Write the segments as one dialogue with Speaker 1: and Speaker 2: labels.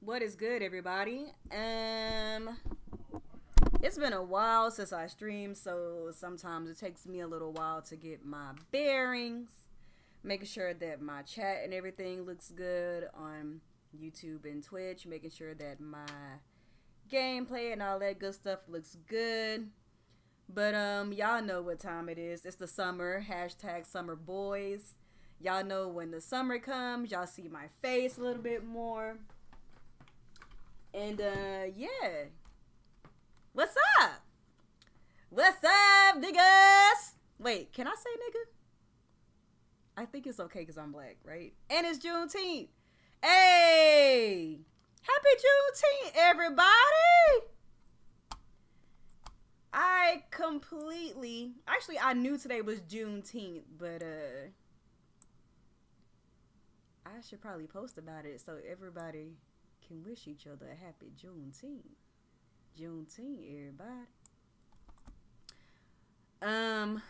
Speaker 1: What is good, everybody? It's been a while since I streamed, so sometimes it takes me a little while to get my bearings, making sure that my chat and everything looks good on YouTube and Twitch, making sure that my gameplay and all that good stuff looks good. But y'all know what time it is. It's the summer. Hashtag summer boys. Y'all know when the summer comes, y'all see my face a little bit more. And yeah. What's up? What's up, niggas? Wait, can I say nigga? I think it's okay because I'm black, right? And it's Juneteenth. Hey! Happy Juneteenth, everybody! I knew today was Juneteenth, but I should probably post about it so everybody can wish each other a happy Juneteenth. Juneteenth, everybody.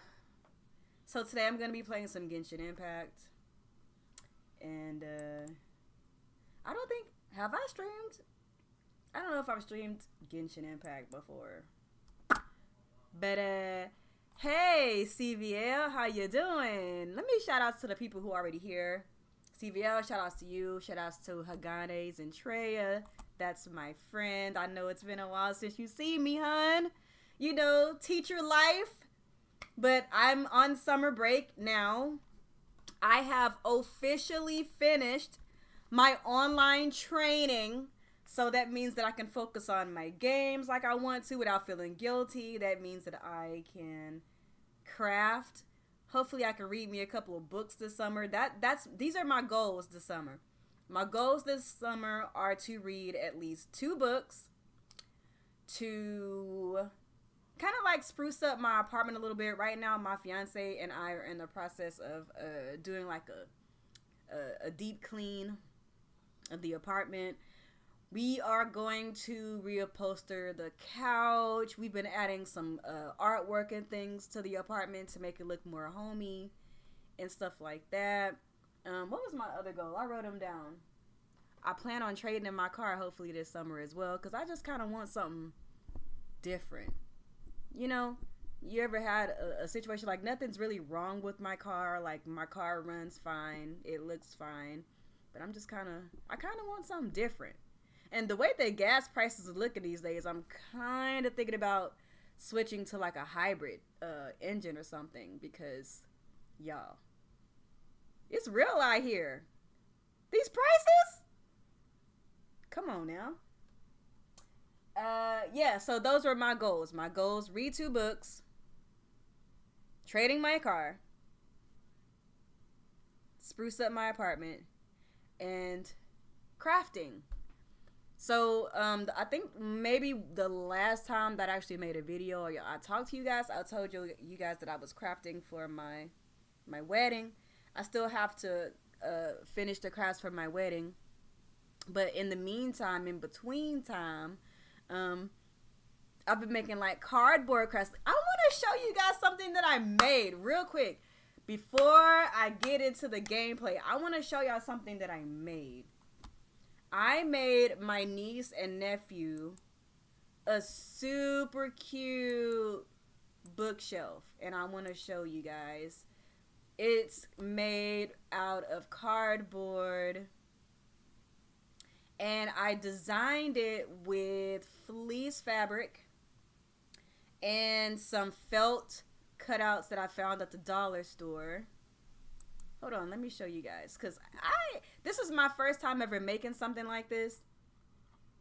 Speaker 1: So today I'm gonna be playing some Genshin Impact, and I don't think have I streamed. I don't know if I've streamed Genshin Impact before, but hey CVL, how you doing? Let me shout outs to the people who are already here. CVL, shout outs to you. Shout outs to Haganes and Treya. That's my friend. I know it's been a while since you see me, hun. You know, teacher life. But I'm on summer break now. I have officially finished my online training. So that means that I can focus on my games like I want to without feeling guilty. That means that I can craft. Hopefully I can read me a couple of books this summer. These are my goals this summer. My goals this summer are to read at least 2 books, to kind of like spruce up my apartment a little bit. Right now, my fiance and I are in the process of doing like a deep clean of the apartment. We are going to reupholster the couch. We've been adding some artwork and things to the apartment to make it look more homey and stuff like that. What was my other goal? I wrote them down. I plan on trading in my car hopefully this summer as well, because I just kind of want something different. You know, you ever had a situation like nothing's really wrong with my car? Like my car runs fine. It looks fine. But I kind of want something different. And the way that gas prices are looking these days, I'm kind of thinking about switching to like a hybrid engine or something, because, y'all, it's real out here. These prices? Come on now. Yeah, so those were my goals. My goals, read 2 books, trading my car, spruce up my apartment, and crafting. So, I think maybe the last time that I actually made a video, or I talked to you guys, I told you guys that I was crafting for my wedding. I still have to finish the crafts for my wedding. But in the meantime, in between time, I've been making like cardboard crafts. I want to show you guys something that I made real quick. Before I get into the gameplay, I want to show y'all something that I made. I made my niece and nephew a super cute bookshelf, and I want to show you guys. It's made out of cardboard, and I designed it with fleece fabric and some felt cutouts that I found at the dollar store. Hold on, let me show you guys, because this is my first time ever making something like this,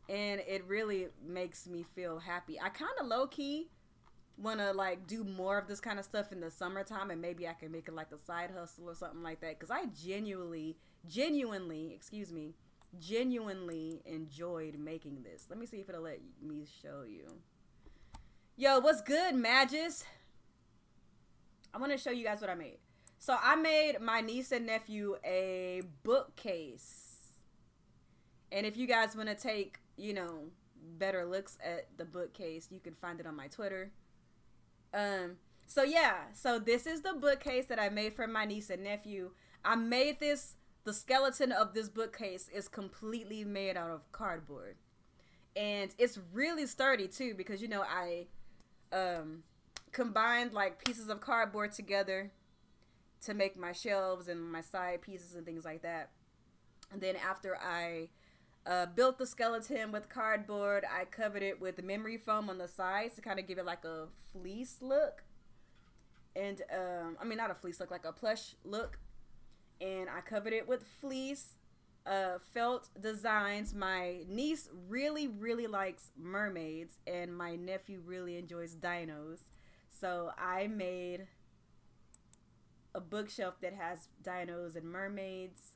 Speaker 1: and it really makes me feel happy. I kind of low-key want to like do more of this kind of stuff in the summertime, and maybe I can make it like a side hustle or something like that, because I genuinely enjoyed making this. Let me see if it'll let me show you. Yo, what's good, Magis? I want to show you guys what I made. So I made my niece and nephew a bookcase. And if you guys want to take, you know, better looks at the bookcase, you can find it on my Twitter. So yeah, so this is the bookcase that I made for my niece and nephew. I made this the skeleton of this bookcase is completely made out of cardboard. And it's really sturdy too, because you know I combined like pieces of cardboard together to make my shelves and my side pieces and things like that. And then after I built the skeleton with cardboard, I covered it with memory foam on the sides to kind of give it like a fleece look. And I mean, not a fleece look, like a plush look. And I covered it with fleece, felt designs. My niece really, really likes mermaids, and my nephew really enjoys dinos. So I made a bookshelf that has dinos and mermaids.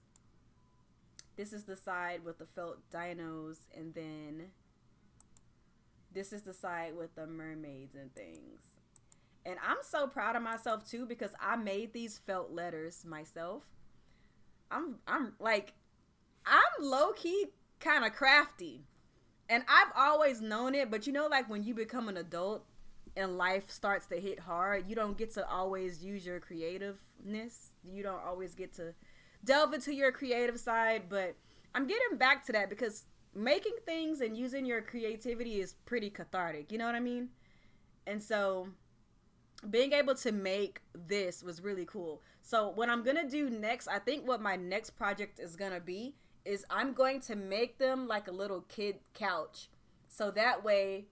Speaker 1: This is the side with the felt dinos, and then this is the side with the mermaids and things. And I'm so proud of myself too, because I made these felt letters myself. I'm low key kind of crafty, and I've always known it. But you know, like when you become an adult and life starts to hit hard, you don't get to always use your creativeness. You don't always get to delve into your creative side. But I'm getting back to that, because making things and using your creativity is pretty cathartic. You know what I mean? And so being able to make this was really cool. So what I'm gonna do next, I think what my next project is gonna be, is I'm going to make them like a little kid couch. So that way,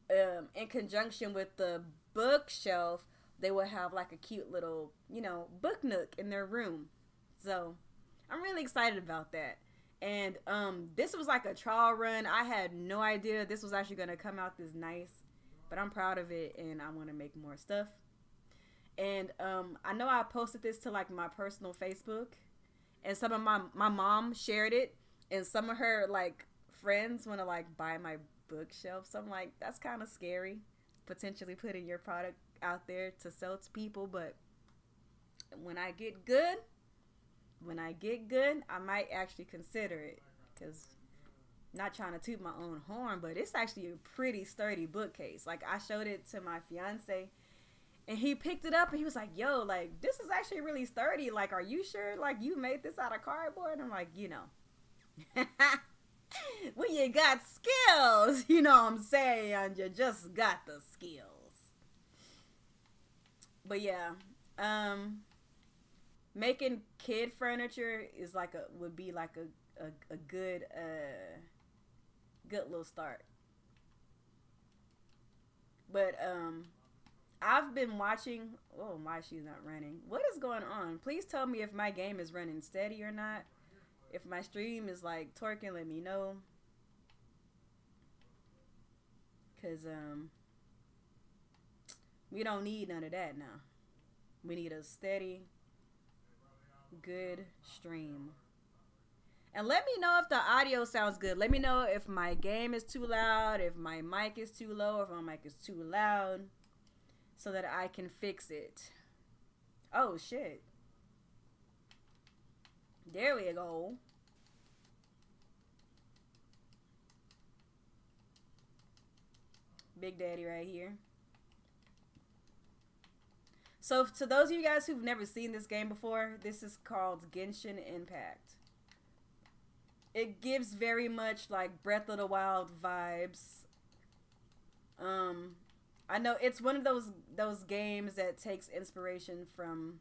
Speaker 1: in conjunction with the bookshelf, they will have like a cute little, you know, book nook in their room. So I'm really excited about that. And this was like a trial run. I had no idea this was actually gonna come out this nice, but I'm proud of it, and I want to make more stuff. And I know I posted this to like my personal Facebook, and some of my mom shared it, and some of her like friends want to like buy my bookshelf. So I'm like, that's kind of scary, potentially putting your product out there to sell to people. But when I get good, I might actually consider it, because not trying to toot my own horn, but it's actually a pretty sturdy bookcase. Like, I showed it to my fiance, and he picked it up and he was like, yo, like, this is actually really sturdy. Like, are you sure, like, you made this out of cardboard? And I'm like, you know, when you got skills, you know what I'm saying? You just got the skills. But yeah, making kid furniture is like would be like a good little start. But I've been watching. Oh my, she's not running. What is going on? Please tell me if my game is running steady or not. If my stream is like twerking, let me know. Cause we don't need none of that now. We need a steady, good stream. And let me know if the audio sounds good. Let me know if my game is too loud, if my mic is too low, if my mic is too loud, so that I can fix it. Oh, shit. There we go. Big Daddy right here. So to those of you guys who've never seen this game before, this is called Genshin Impact. It gives very much like Breath of the Wild vibes. I know it's one of those games that takes inspiration from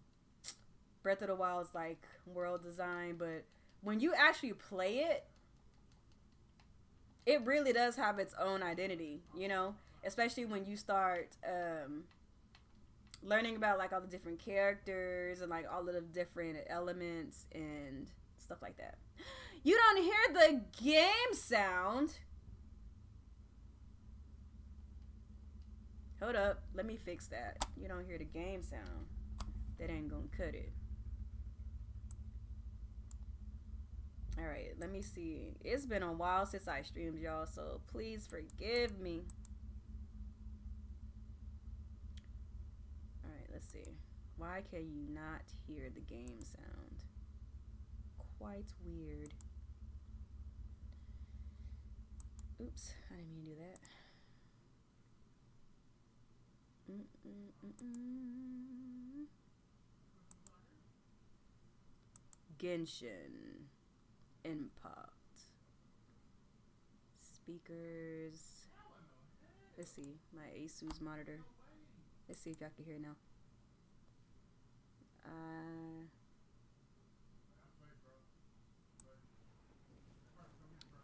Speaker 1: Breath of the Wild's like world design, but when you actually play it, it really does have its own identity, you know? Especially when you start learning about like all the different characters and like all of the different elements and stuff like that. You don't hear the game sound. Hold up, let me fix that. You don't hear the game sound. That ain't gonna cut it. Alright, let me see. It's been a while since I streamed, y'all, so please forgive me. Alright, let's see. Why can you not hear the game sound? Quite weird. Oops, I didn't mean to do that. Genshin Impact. Speakers. Let's see. My Asus monitor. Let's see if y'all can hear now.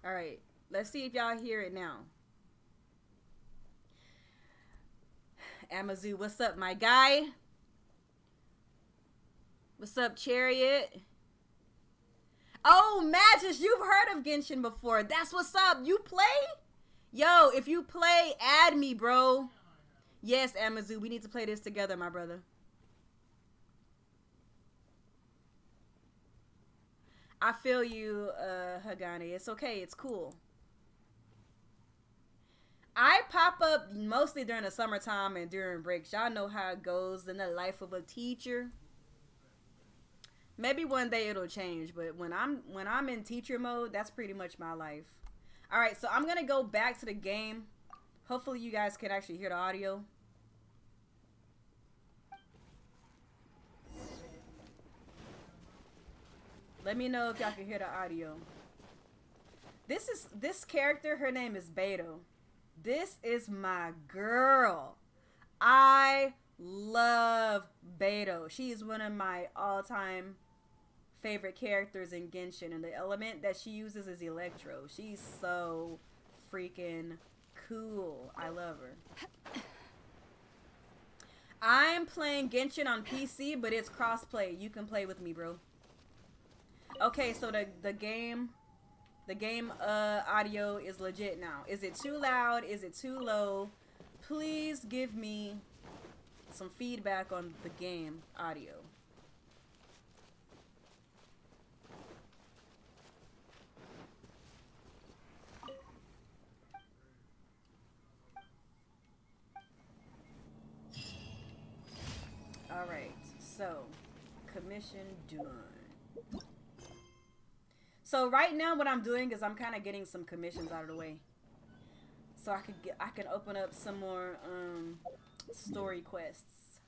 Speaker 1: Alright. Let's see if y'all hear it now. Amazu, what's up, my guy? What's up, Chariot? Oh, Magus, you've heard of Genshin before. That's what's up. You play? Yo, if you play, add me, bro. Yes, Amazu, we need to play this together, my brother. I feel you, Hagani. It's okay. It's cool. I pop up mostly during the summertime and during breaks. Y'all know how it goes in the life of a teacher. Maybe one day it'll change, but when I'm in teacher mode, that's pretty much my life. All right, so I'm gonna go back to the game. Hopefully, you guys can actually hear the audio. Let me know if y'all can hear the audio. This character. Her name is Beto. This is my girl. I love Beto. She is one of my all-time favorite characters in Genshin, and the element that she uses is Electro. She's so freaking cool. I love her. I'm playing Genshin on PC, but it's crossplay. You can play with me, bro. Okay, so the game audio is legit now. Is it too loud? Is it too low? Please give me some feedback on the game audio. All right, so commission done. So right now what I'm doing is I'm kind of getting some commissions out of the way, so I can open up some more story quests.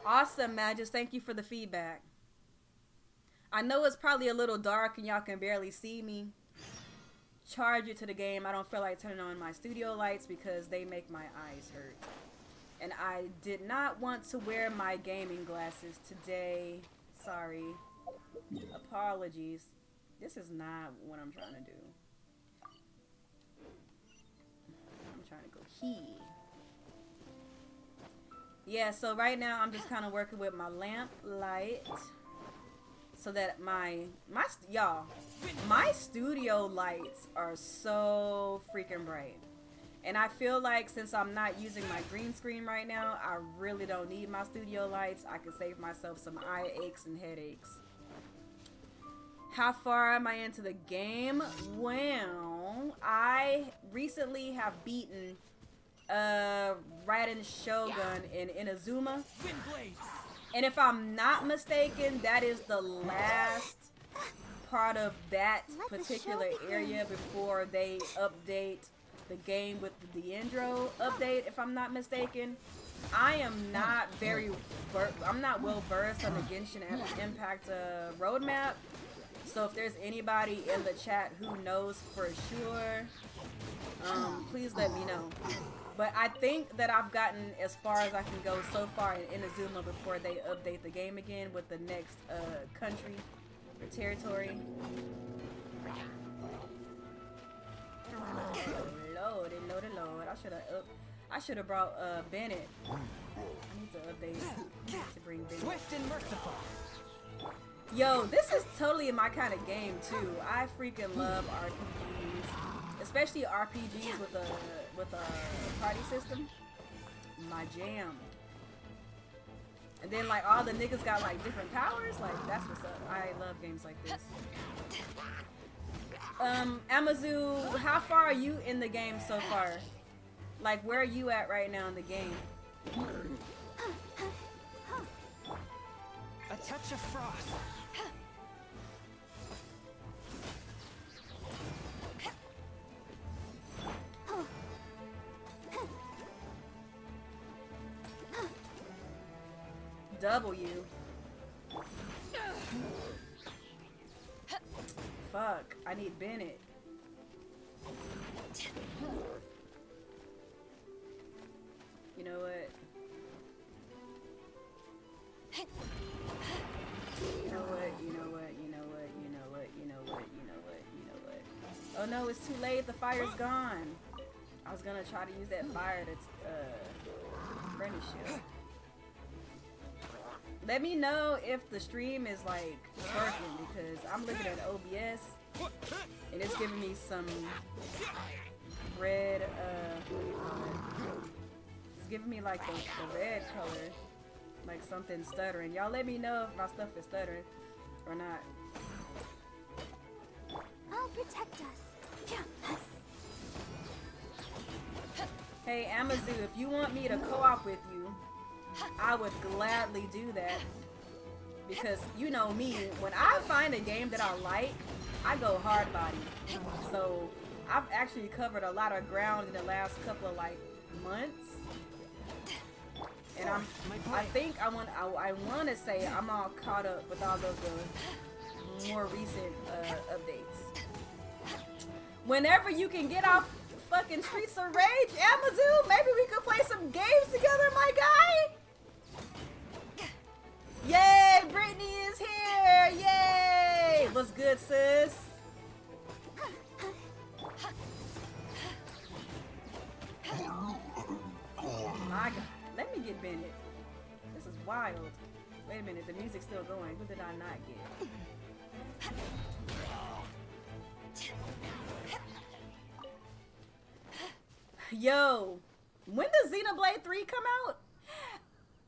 Speaker 1: Awesome, Magus. Thank you for the feedback. I know it's probably a little dark and y'all can barely see me. Charge it to the game. I don't feel like turning on my studio lights because they make my eyes hurt. And I did not want to wear my gaming glasses today. Sorry. Apologies. This is not what I'm trying to do. I'm trying to go here. Yeah, so right now I'm just kind of working with my lamp light so that my studio lights are so freaking bright. And I feel like since I'm not using my green screen right now, I really don't need my studio lights. I can save myself some eye aches and headaches. How far am I into the game? Well, I recently have beaten Raiden Shogun in Inazuma. And if I'm not mistaken, that is the last part of that particular area before they update the game with the Diendro update, if I'm not mistaken. I am not I'm not well versed on the Genshin Impact roadmap. So if there's anybody in the chat who knows for sure, please let me know. But I think that I've gotten as far as I can go so far in Inazuma before they update the game again with the next country or territory. Load. I should have brought Bennett. I need to update to bring Bennett. Swift and merciful. Yo, this is totally my kind of game too. I freaking love RPGs, especially RPGs with a party system. My jam. And then like all the niggas got like different powers. Like that's what's up. I love games like this. Amazu, how far are you in the game so far? Like, where are you at right now in the game?
Speaker 2: A touch of frost.
Speaker 1: W. Fuck, I need Bennett. You know what? You know what? You know what? You know what? You know what? You know what? You know what? You know what? Oh no, it's too late. The fire's gone. I was gonna try to use that fire that's Brenny shield. Let me know if the stream is like working because I'm looking at OBS and it's giving me some red. It's giving me like the red color, like something stuttering. Y'all let me know if my stuff is stuttering or not.
Speaker 2: I'll protect us.
Speaker 1: Hey Amazu, if you want me to co-op with you, I would gladly do that. Because you know me, when I find a game that I like, I go hard body. So I've actually covered a lot of ground in the last couple of like months. And I think I want to say I'm all caught up with all of the more recent updates. Whenever you can get off fucking Streets of Rage, Amazu, maybe we could play some games together, my guy. Yay, Brittany is here. Yay. What's good, sis? My God. Let me get Bennett. This is wild. Wait a minute, the music's still going. Who did I not get? Yo, when does Xenoblade 3 come out?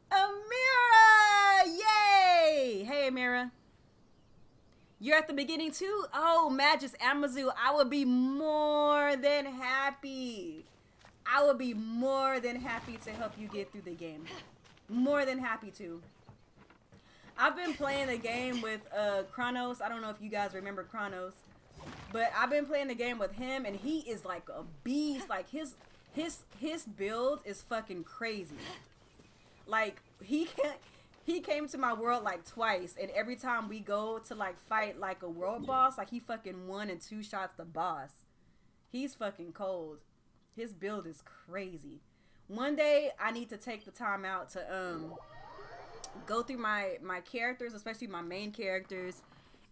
Speaker 1: Amira! Yay! Hey, Amira. You're at the beginning too? Oh, Magus Amazu, I would be more than happy. I would be more than happy to help you get through the game. More than happy to. I've been playing the game with Chronos. I don't know if you guys remember Chronos. But I've been playing the game with him and he is like a beast. Like his build is fucking crazy. Like he came to my world like twice and every time we go to like fight like a world boss, like he fucking 1 and 2 shots the boss. He's fucking cold. His build is crazy. One day I need to take the time out to go through my characters, especially my main characters,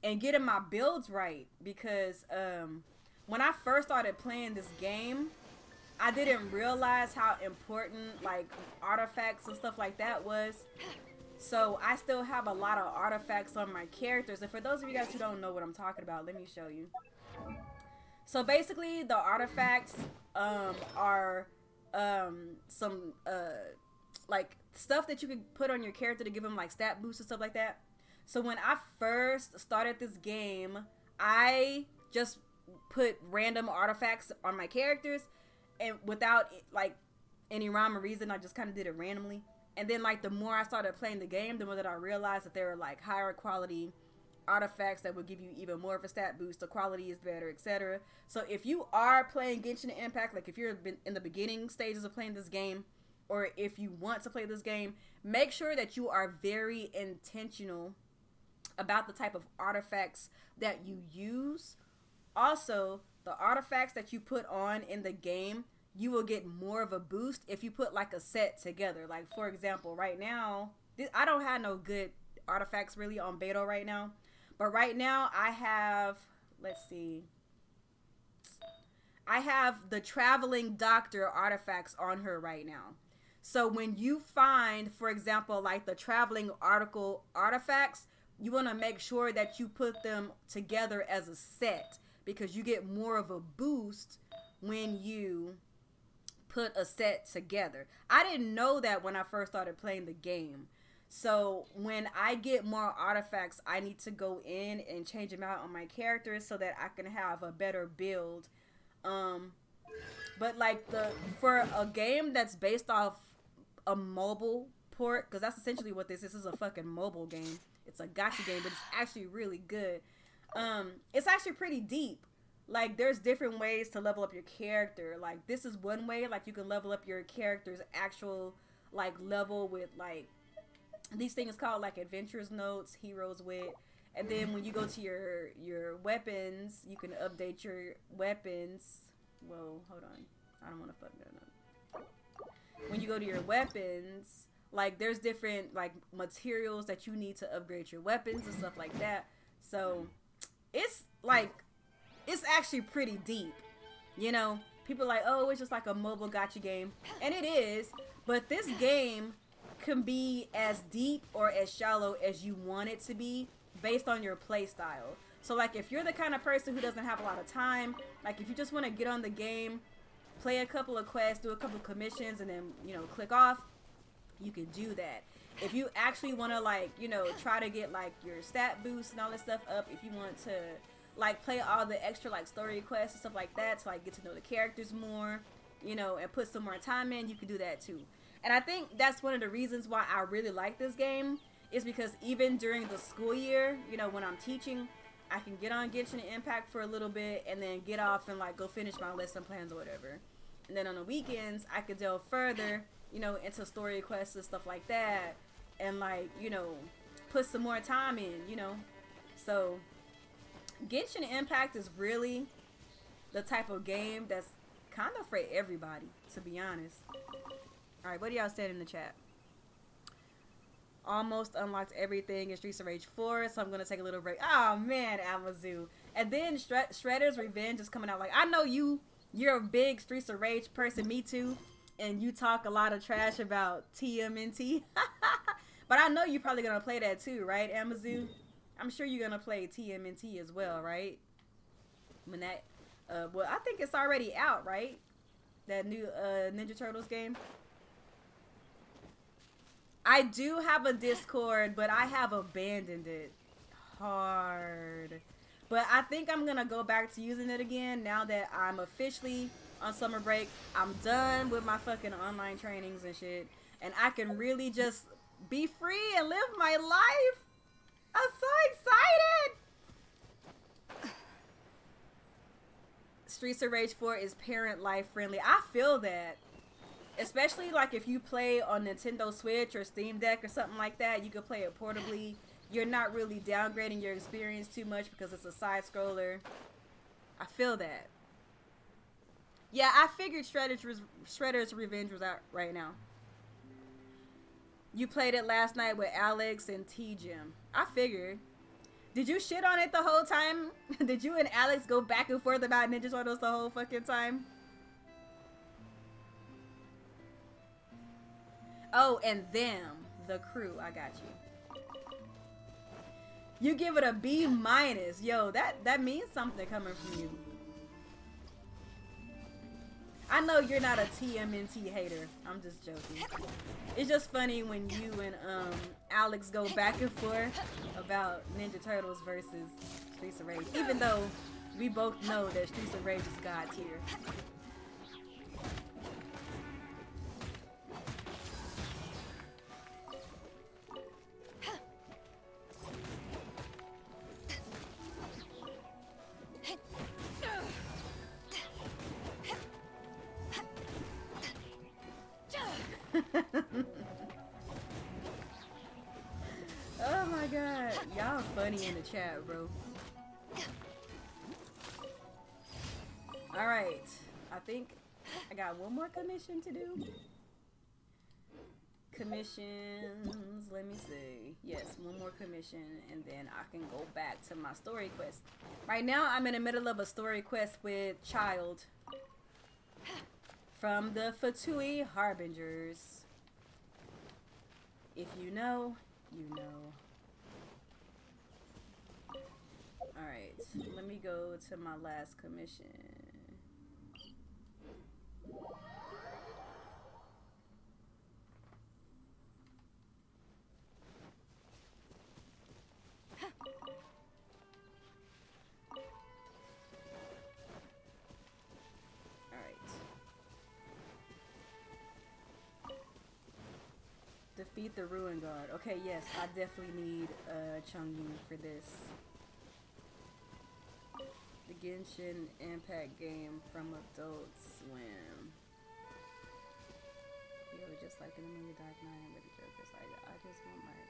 Speaker 1: and getting my builds right because when I first started playing this game, I didn't realize how important like artifacts and stuff like that was. So I still have a lot of artifacts on my characters. And for those of you guys who don't know what I'm talking about, let me show you. So basically the artifacts are some like stuff that you can put on your character to give them like stat boosts and stuff like that. So when I first started this game, I just put random artifacts on my characters and without like any rhyme or reason, I just kind of did it randomly. And then like the more I started playing the game, the more that I realized that there were like higher quality artifacts that would give you even more of a stat boost. The quality is better, etc. So if you are playing Genshin Impact, like if you're in the beginning stages of playing this game, or if you want to play this game, make sure that you are very intentional about the type of artifacts that you use. Also, the artifacts that you put on in the game, you will get more of a boost if you put like a set together. Like for example, right now, I don't have no good artifacts really on Beto right now. But right now I have, let's see. I have the traveling doctor artifacts on her right now. So when you find, for example, like the traveling artifacts, you want to make sure that you put them together as a set because you get more of a boost when you put a set together. I didn't know that when I first started playing the game. So when I get more artifacts, I need to go in and change them out on my characters so that I can have a better build. But like for a game that's based off a mobile port, because that's essentially what this is. This is a fucking mobile game. It's a gacha game, but it's actually really good. It's actually pretty deep. Like there's different ways to level up your character. Like this is one way. Like you can level up your character's actual like level with like these things called like adventures notes, heroes wit. And then when you go to your weapons, you can update your weapons. Whoa, hold on. I don't want to fuck that up. When you go to your weapons, like there's different like materials that you need to upgrade your weapons and stuff like that. So it's like, it's actually pretty deep. You know, people are like, oh, it's just like a mobile gacha game. And it is, but this game can be as deep or as shallow as you want it to be based on your play style. So like if you're the kind of person who doesn't have a lot of time, like if you just want to get on the game, play a couple of quests, do a couple of commissions, and then, you know, click off, you can do that. If you actually want to, like, you know, try to get like your stat boost and all this stuff up, if you want to like play all the extra like story quests and stuff like that to like get to know the characters more, you know, and put some more time in, you can do that too. And I think that's one of the reasons why I really like this game, is because even during the school year, you know, when I'm teaching, I can get on Genshin Impact for a little bit and then get off and like go finish my lesson plans or whatever. And then on the weekends, I could delve further, you know, into story quests and stuff like that, and like, you know, put some more time in, you know. So Genshin Impact is really the type of game that's kind of for everybody, to be honest. All right, what do y'all say in the chat? Almost unlocked everything in Streets of Rage 4, so I'm gonna take a little break. Oh man, Amazu. And then Shredder's Revenge is coming out. Like, I know you're a big Streets of Rage person, me too, and you talk a lot of trash about TMNT. But I know you're probably gonna play that too, right, Amazu? I'm sure you're gonna play TMNT as well, right? When that, well, I think it's already out, right? That new Ninja Turtles game. I do have a Discord, but I have abandoned it hard. But I think I'm going to go back to using it again now that I'm officially on summer break. I'm done with my fucking online trainings and shit. And I can really just be free and live my life. I'm so excited. Streets of Rage 4 is parent life friendly. I feel that. Especially like if you play on Nintendo Switch or Steam Deck or something like that, you can play it portably. You're not really downgrading your experience too much because it's a side scroller. I feel that. Yeah, I figured Shredder's Revenge was out right now. You played it last night with Alex and T-Jim. I figured. Did you shit on it the whole time? Did you and Alex go back and forth about Ninja Turtles the whole fucking time? Oh, and them, the crew. I got you. You give it a B-. Yo, that means something coming from you. I know you're not a TMNT hater. I'm just joking. It's just funny when you and Alex go back and forth about Ninja Turtles versus Streets of Rage. Even though we both know that Streets of Rage is God tier. Oh my god, y'all funny in the chat, bro. Alright, I think I got one more commission to do. Commissions, let me see. Yes, one more commission, and then I can go back to my story quest. Right now, I'm in the middle of a story quest with Child from the Fatui Harbingers. If you know, you know. Alright, let me go to my last commission. Defeat the Ruin Guard. Okay, yes, I definitely need Chungyu for this. The Genshin Impact game from Adult Swim. Yeah, just like in the movie Dark Knight, but the joke is like, I just want my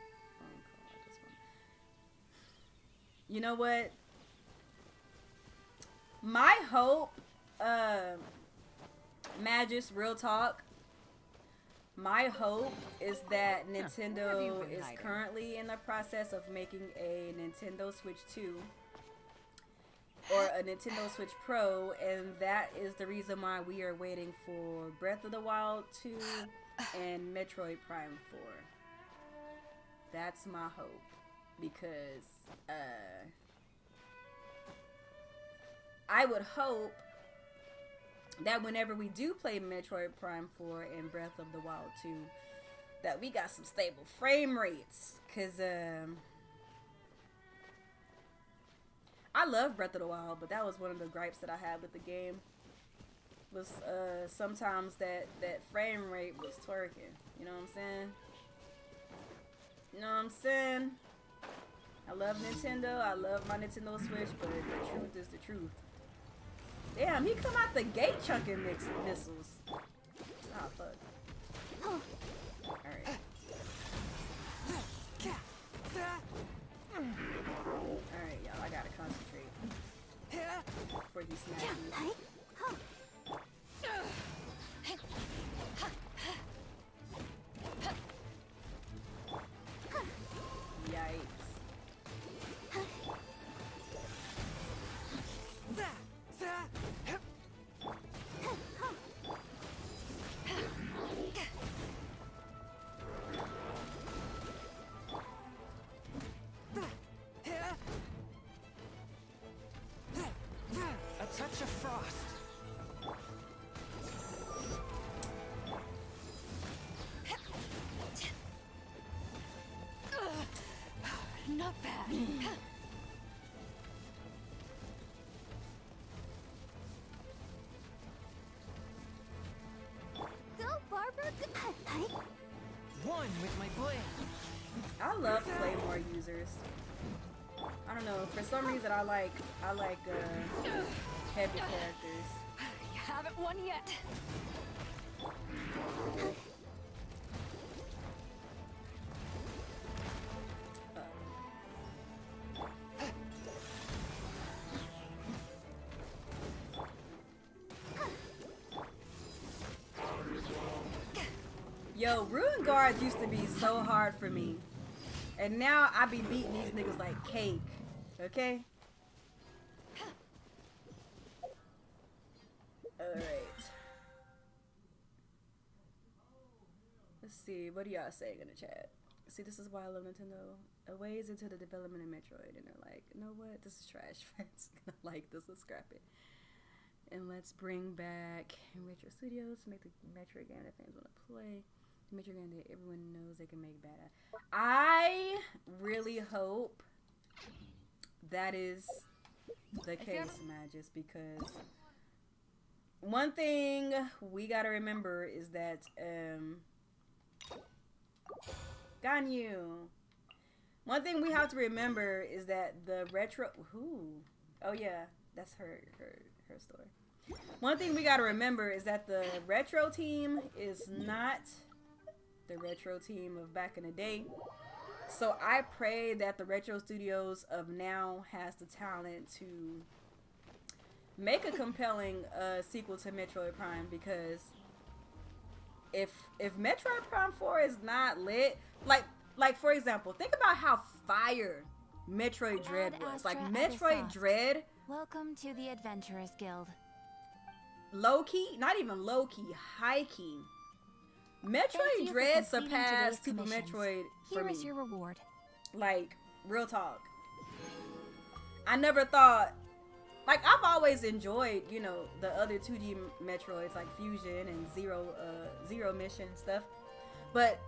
Speaker 1: You know what? My hope, Magis, real talk. My hope is that Nintendo is currently in the process of making a Nintendo Switch 2 or a Nintendo Switch Pro, and that is the reason why we are waiting for Breath of the Wild 2 and Metroid Prime 4. That's my hope, because I would hope that whenever we do play Metroid Prime 4 and Breath of the Wild 2, that we got some stable frame rates. Because I love Breath of the Wild, but that was one of the gripes that I had with the game. Was sometimes that frame rate was twerking. You know what I'm saying? You know what I'm saying? I love Nintendo. I love my Nintendo Switch, but the truth is the truth. Damn, he come out the gate chunking missiles. Oh, fuck. Alright. Alright, y'all, I gotta concentrate. Before he snaps me. Yikes.
Speaker 2: A touch of frost.
Speaker 3: Not bad. Go, Barbara.
Speaker 2: One with my blade.
Speaker 1: I love Claymore users. I don't know, for some reason I like heavy characters.
Speaker 3: You haven't won yet.
Speaker 1: Yo, Ruin Guards used to be so hard for me. And now I be beating these niggas like cake. Okay? Alright. Let's see, what are y'all saying in the chat? See, this is why I love Nintendo. A ways into the development of Metroid, and they're like, you know what? This is trash, friends. Like this, let's scrap it. And let's bring back Retro Studios to make the Metroid game that fans want to play. The Metroid game that everyone knows they can make better. I really hope that is the case, Magis, because one thing we gotta remember is that Ganyu. One thing we have to remember is that the retro. Oh yeah, that's her story. One thing we gotta remember is that the retro team is not the retro team of back in the day. So I pray that the retro studios of now has the talent to make a compelling sequel to Metroid Prime, because if Metroid Prime 4 is not lit, like for example, think about how fire Metroid Dread was. Like Metroid Dread.
Speaker 3: Welcome to the Adventurers Guild.
Speaker 1: Low key, not even low key, high key. Metroid Dread surpassed Super Metroid for me.
Speaker 3: Here is your reward.
Speaker 1: Like, real talk. I never thought, like, I've always enjoyed, you know, the other 2D Metroids like Fusion and Zero Mission and stuff. But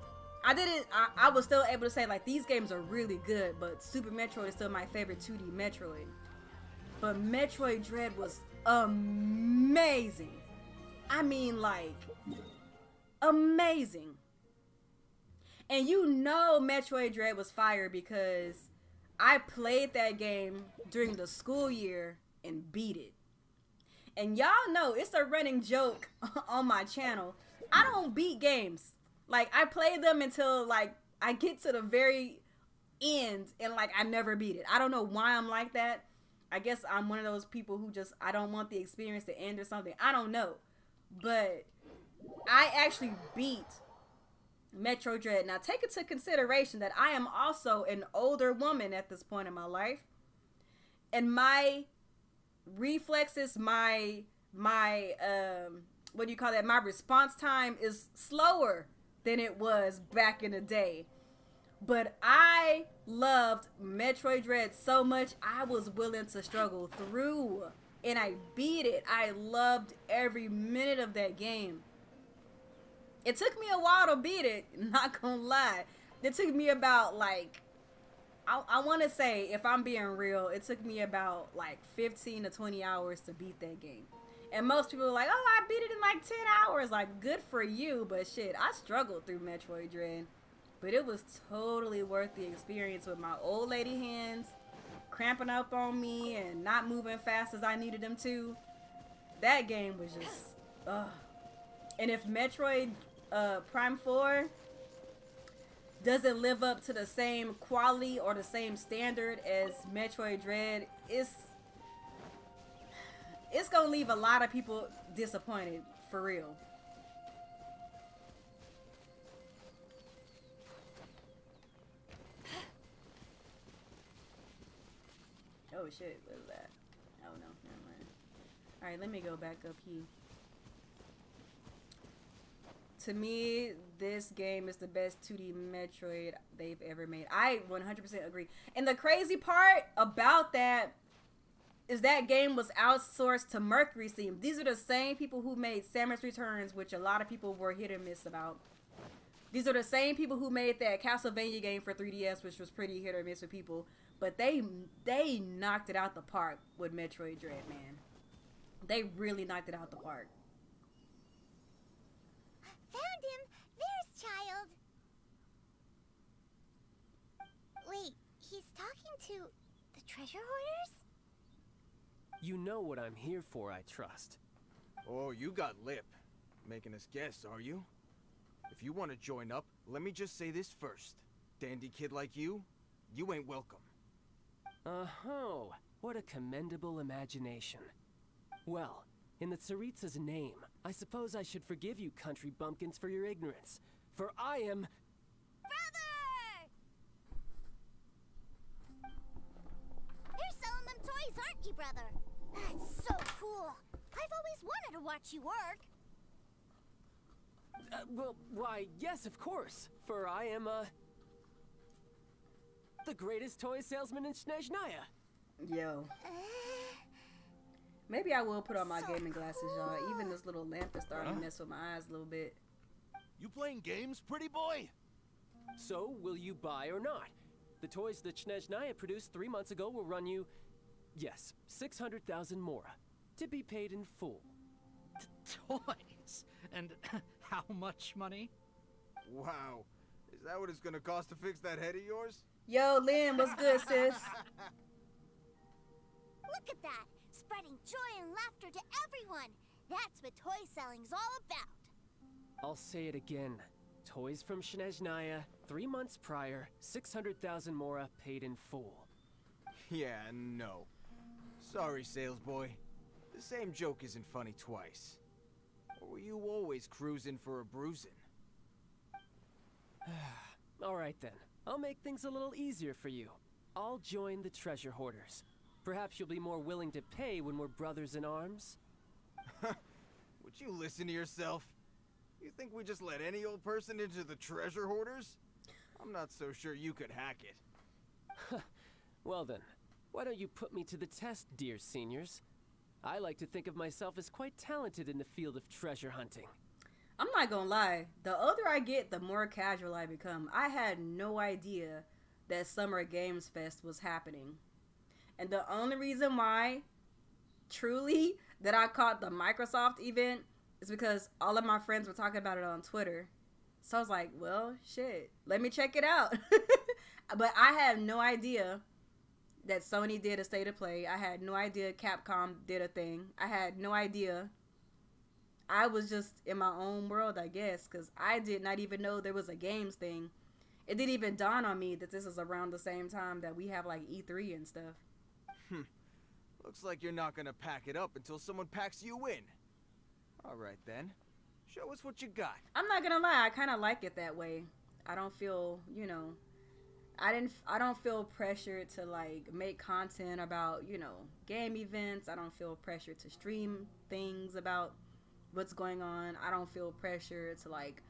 Speaker 1: I was still able to say, like, these games are really good, but Super Metroid is still my favorite 2D Metroid. But Metroid Dread was amazing. I mean, like, amazing. And you know Metroid Dread was fire because I played that game during the school year and beat it. And y'all know it's a running joke on my channel. I don't beat games. Like, I play them until, like, I get to the very end and like I never beat it. I don't know why I'm like that. I guess I'm one of those people who just, I don't want the experience to end or something. I don't know. But I actually beat Metroid Dread. Now take into consideration that I am also an older woman at this point in my life. And my reflexes, my what do you call that? My response time is slower than it was back in the day. But I loved Metroid Dread so much, I was willing to struggle through. And I beat it. I loved every minute of that game. It took me a while to beat it, not gonna lie. It took me about like, I want to say, if I'm being real, it took me about like 15 to 20 hours to beat that game. And most people are like, oh, I beat it in like 10 hours. Like, good for you. But shit, I struggled through Metroid Dread. But it was totally worth the experience with my old lady hands cramping up on me and not moving fast as I needed them to. That game was just, ugh. And if Metroid Prime 4 doesn't live up to the same quality or the same standard as Metroid Dread, it's gonna leave a lot of people disappointed, for real. Oh shit, what is that? Oh no, never mind. Alright, let me go back up here. To me, this game is the best 2D Metroid they've ever made. I 100% agree. And the crazy part about that is that game was outsourced to Restream. These are the same people who made Samus Returns, which a lot of people were hit or miss about. These are the same people who made that Castlevania game for 3DS, which was pretty hit or miss with people. But they knocked it out the park with Metroid Dread, man. They really knocked it out the park.
Speaker 4: Found him! There's Child! Wait, he's talking to the treasure hoarders?
Speaker 2: You know what I'm here for, I trust.
Speaker 5: Oh, you got lip. Making us guess, are you? If you want to join up, let me just say this first. Dandy kid like you ain't welcome.
Speaker 2: Oh, what a commendable imagination. Well, in the Tsaritsa's name, I suppose I should forgive you country bumpkins for your ignorance. For I am...
Speaker 4: Brother! You're selling them toys, aren't you, brother? That's so cool. I've always wanted to watch you work.
Speaker 2: Well, why, yes, of course. For I am, the greatest toy salesman in Snezhnaya.
Speaker 1: Yo. Maybe I will put on my gaming glasses, y'all. Even this little lamp is starting to mess with my eyes a little bit.
Speaker 6: You playing games, pretty boy?
Speaker 2: So, will you buy or not? The toys that Snezhnaya produced 3 months ago will run you, yes, 600,000 mora, to be paid in full.
Speaker 6: Toys? And how much money?
Speaker 5: Wow. Is that what it's gonna cost to fix that head of yours?
Speaker 1: Yo, Lynn, what's good, sis?
Speaker 4: Look at that! Spreading joy and laughter to everyone! That's what toy selling's all about!
Speaker 2: I'll say it again. Toys from Snezhnaya, 3 months prior, 600,000 mora paid in full.
Speaker 5: Yeah, no. Sorry, sales boy. The same joke isn't funny twice. Or were you always cruising for a bruising?
Speaker 2: Alright then, I'll make things a little easier for you. I'll join the treasure hoarders. Perhaps you'll be more willing to pay when we're brothers in arms?
Speaker 5: Would you listen to yourself? You think we just let any old person into the treasure hoarders? I'm not so sure you could hack it.
Speaker 2: Well then, why don't you put me to the test, dear seniors? I like to think of myself as quite talented in the field of treasure hunting.
Speaker 1: I'm not gonna lie. The older I get, the more casual I become. I had no idea that Summer Games Fest was happening. And the only reason why, truly, that I caught the Microsoft event is because all of my friends were talking about it on Twitter. So I was like, well, shit, let me check it out. But I had no idea that Sony did a state of play. I had no idea Capcom did a thing. I had no idea. I was just in my own world, I guess, because I did not even know there was a games thing. It didn't even dawn on me that this is around the same time that we have like E3 and stuff.
Speaker 5: Looks like you're not gonna pack it up until someone packs you in. Alright then. Show us what you got.
Speaker 1: I'm not gonna lie, I kind of like it that way. I don't feel, you know, I don't feel pressured to like make content about, you know, game events. I don't feel pressure to stream things about what's going on. I don't feel pressure to like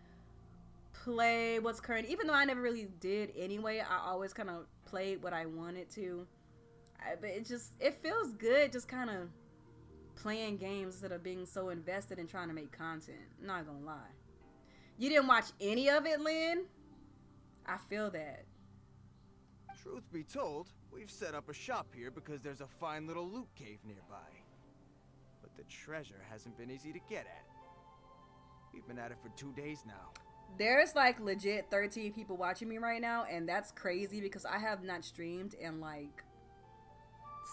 Speaker 1: play what's current, even though I never really did anyway. I always kind of played what I wanted to. But it feels good just kind of playing games instead of being so invested in trying to make content. I'm not gonna lie. You didn't watch any of it, Lynn? I feel that.
Speaker 5: Truth be told, we've set up a shop here because there's a fine little loot cave nearby. But the treasure hasn't been easy to get at. We've been at it for 2 days now.
Speaker 1: There's like legit 13 people watching me right now, and that's crazy because I have not streamed in like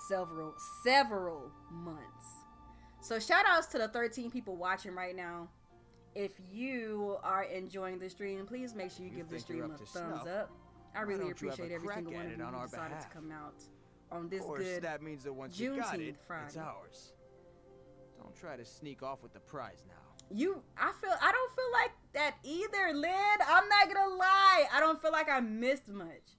Speaker 1: several months. So shout outs to the 13 people watching right now. If you are enjoying the stream, please make sure you give the stream a thumbs up. I really appreciate every single one of you who decided to come out on this good
Speaker 5: that means that once you got it,
Speaker 1: Friday.
Speaker 5: it's ours. Don't try to sneak off with the prize now.
Speaker 1: I don't feel like that either, Lynn. I'm not gonna lie. I don't feel like I missed much.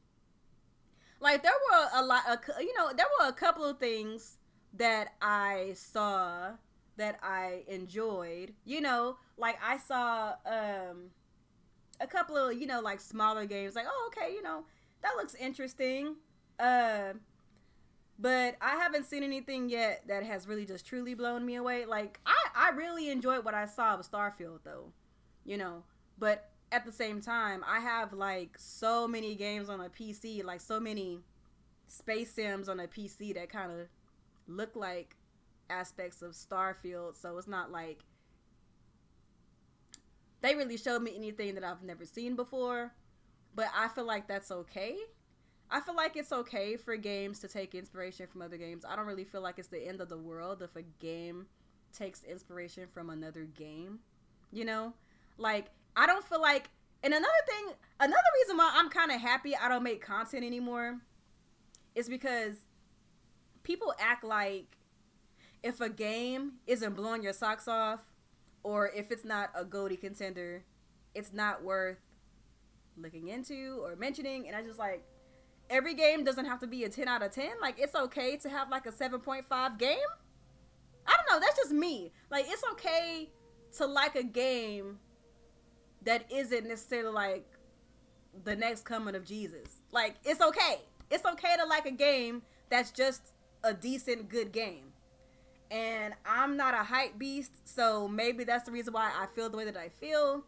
Speaker 1: Like there were a couple of things that I saw that I enjoyed. You know, like I saw a couple of, you know, like smaller games, like, oh, okay, you know, that looks interesting. But I haven't seen anything yet that has really just truly blown me away. Like, I really enjoyed what I saw of Starfield, though, you know. But at the same time, I have, like, so many games on a PC, like, so many space sims on a PC that kind of look like aspects of Starfield. So it's not like they really showed me anything that I've never seen before. But I feel like that's okay. I feel like it's okay for games to take inspiration from other games. I don't really feel like it's the end of the world if a game takes inspiration from another game. You know? Like, I don't feel like... And another reason why I'm kind of happy I don't make content anymore is because people act like if a game isn't blowing your socks off, or if it's not a GOTY contender, it's not worth looking into or mentioning. And I just like... Every game doesn't have to be a 10 out of 10. Like, it's okay to have, like, a 7.5 game. I don't know. That's just me. Like, it's okay to like a game that isn't necessarily, like, the next coming of Jesus. Like, it's okay. It's okay to like a game that's just a decent, good game. And I'm not a hype beast, so maybe that's the reason why I feel the way that I feel.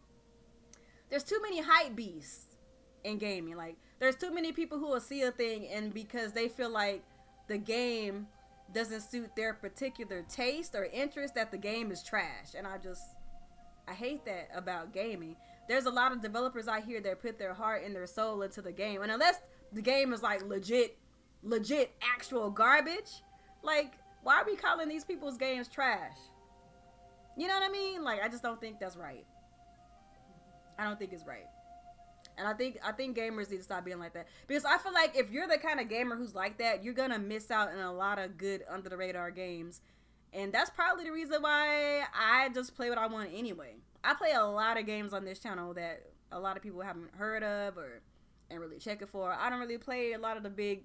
Speaker 1: There's too many hype beasts in gaming. Like, there's too many people who will see a thing and because they feel like the game doesn't suit their particular taste or interest, that the game is trash. And I hate that about gaming. There's a lot of developers out here that put their heart and their soul into the game. And unless the game is like legit actual garbage, like, why are we calling these people's games trash? You know what I mean? Like, I just don't think that's right. I don't think it's right. And I think gamers need to stop being like that. Because I feel like if you're the kind of gamer who's like that, you're going to miss out on a lot of good under-the-radar games. And that's probably the reason why I just play what I want anyway. I play a lot of games on this channel that a lot of people haven't heard of or ain't really checking for. I don't really play a lot of the big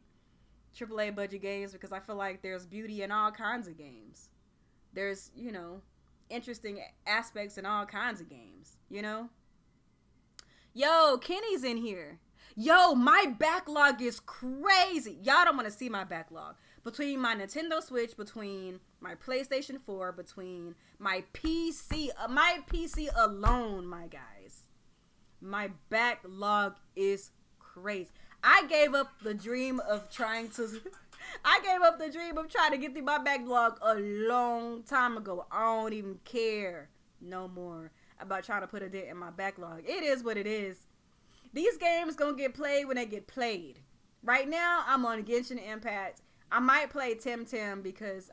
Speaker 1: AAA budget games because I feel like there's beauty in all kinds of games. There's, you know, interesting aspects in all kinds of games, you know? Yo, Kenny's in here. Yo, my backlog is crazy. Y'all don't want to see my backlog. Between my Nintendo Switch, between my PlayStation 4, between my PC alone, my guys. My backlog is crazy. I gave up the dream of trying to get through my backlog a long time ago. I don't even care no more about trying to put a dent in my backlog. It is what it is. These games gonna get played when they get played. Right now, I'm on Genshin Impact. I might play Temtem because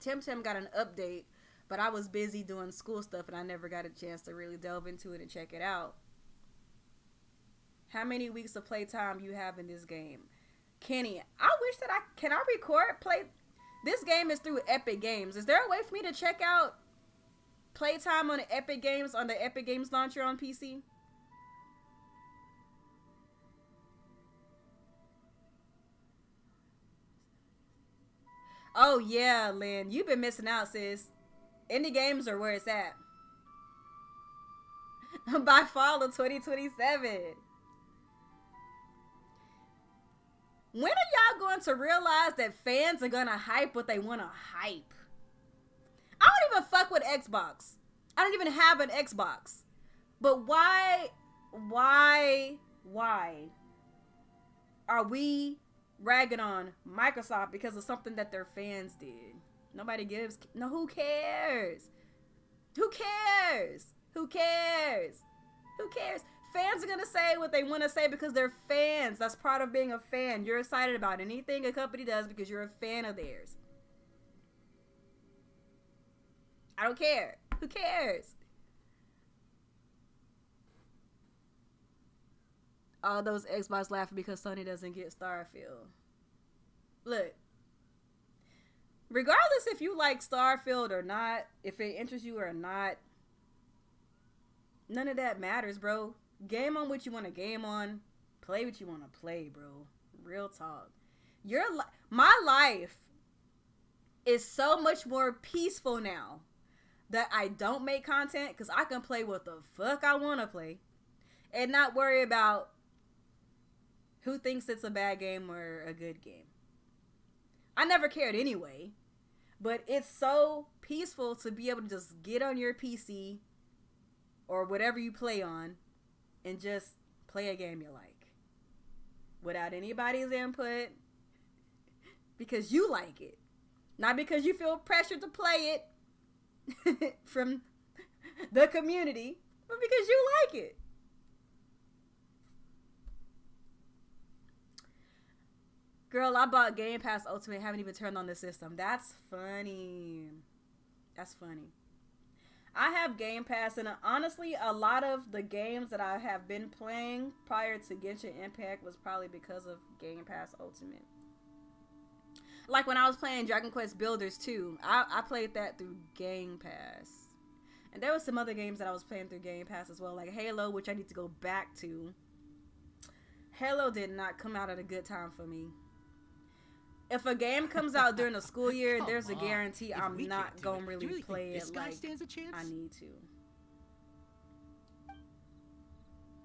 Speaker 1: Temtem got an update, but I was busy doing school stuff and I never got a chance to really delve into it and check it out. how many weeks of playtime you have in this game. Kenny, I wish that can I record play? This game is through Epic Games. Is there a way for me to check out playtime on the Epic Games on the Epic Games launcher on PC? Oh yeah, Lynn, you've been missing out, sis. Indie games are where it's at. By fall of 2027. When are y'all going to realize that fans are gonna hype what they want to hype? I don't even fuck with Xbox. I don't even have an Xbox. But why are we ragging on Microsoft because of something that their fans did? Nobody gives. No, who cares? Who cares? Who cares? Who cares? Fans are gonna say what they want to say because they're fans. That's part of being a fan. You're excited about anything a company does because you're a fan of theirs. I don't care. Who cares? All those Xbox laughing because Sony doesn't get Starfield. Look. Regardless if you like Starfield or not, if it interests you or not, none of that matters, bro. Game on what you want to game on. Play what you want to play, bro. Real talk. My life is so much more peaceful now that I don't make content because I can play what the fuck I want to play and not worry about who thinks it's a bad game or a good game. I never cared anyway, but it's so peaceful to be able to just get on your PC or whatever you play on and just play a game you like without anybody's input because you like it, not because you feel pressured to play it from the community, but because you like it. Girl, I bought Game Pass Ultimate, haven't even turned on the system. That's funny. That's funny. I have Game Pass, and honestly, a lot of the games that I have been playing prior to Genshin Impact was probably because of Game Pass Ultimate. Like when I was playing Dragon Quest Builders 2, I played that through Game Pass. And there was some other games that I was playing through Game Pass as well, like Halo, which I need to go back to. Halo did not come out at a good time for me. If a game comes out during the school year, there's a guarantee I'm not going to really play it like I need to.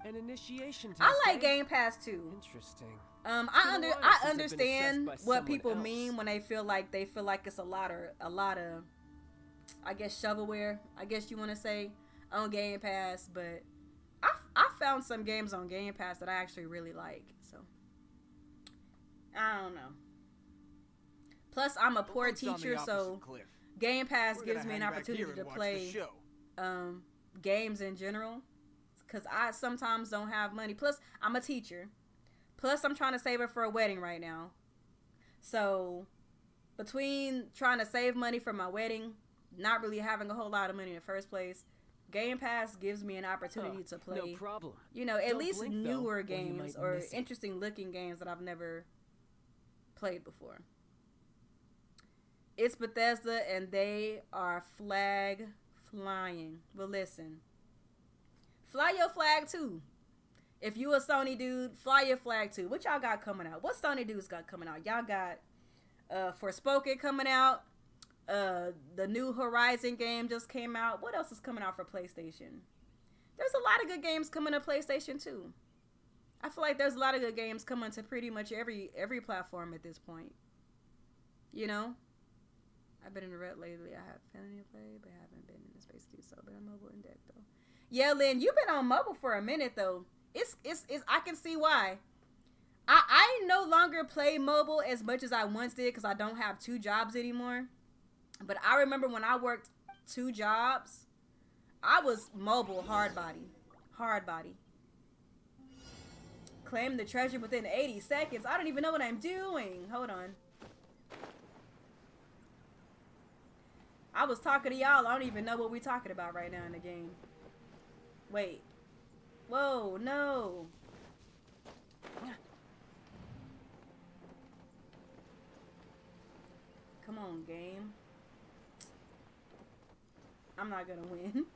Speaker 2: An initiation test,
Speaker 1: I like Game Pass too.
Speaker 2: Interesting.
Speaker 1: I understand what people mean when they feel like it's a lot of I guess shovelware, I guess you want to say, on Game Pass, but I found some games on Game Pass that I actually really like, so I don't know. Plus, I'm a poor teacher, so Game Pass gives me an opportunity to play games in general. Because I sometimes don't have money. Plus, I'm a teacher. Plus, I'm trying to save it for a wedding right now. So, between trying to save money for my wedding, not really having a whole lot of money in the first place, Game Pass gives me an opportunity to play,
Speaker 2: no problem.
Speaker 1: You know, at
Speaker 2: Don't
Speaker 1: least
Speaker 2: blink,
Speaker 1: newer
Speaker 2: though,
Speaker 1: games or interesting looking games that I've never played before. It's Bethesda, and they are flag flying. But listen, fly your flag too. If you a Sony dude, fly your flag too. What y'all got coming out? What Sony dudes got coming out? Y'all got Forspoken coming out. The new Horizon game just came out. What else is coming out for PlayStation? There's a lot of good games coming to PlayStation too. I feel like there's a lot of good games coming to pretty much every platform at this point. You know? I've been in the rut lately. I have plenty to play, but I haven't been in the space to do so. But I'm mobile in deck though. Yeah, Lynn, you've been on mobile for a minute though. It's I can see why. I no longer play mobile as much as I once did because I don't have 2 jobs anymore. But I remember when I worked 2 jobs, I was mobile hard body. Claim the treasure within 80 seconds. I don't even know what I'm doing. Hold on. I was talking to y'all. I don't even know what we're talking about right now in the game. Wait. Whoa, no. on, game. I'm not gonna win.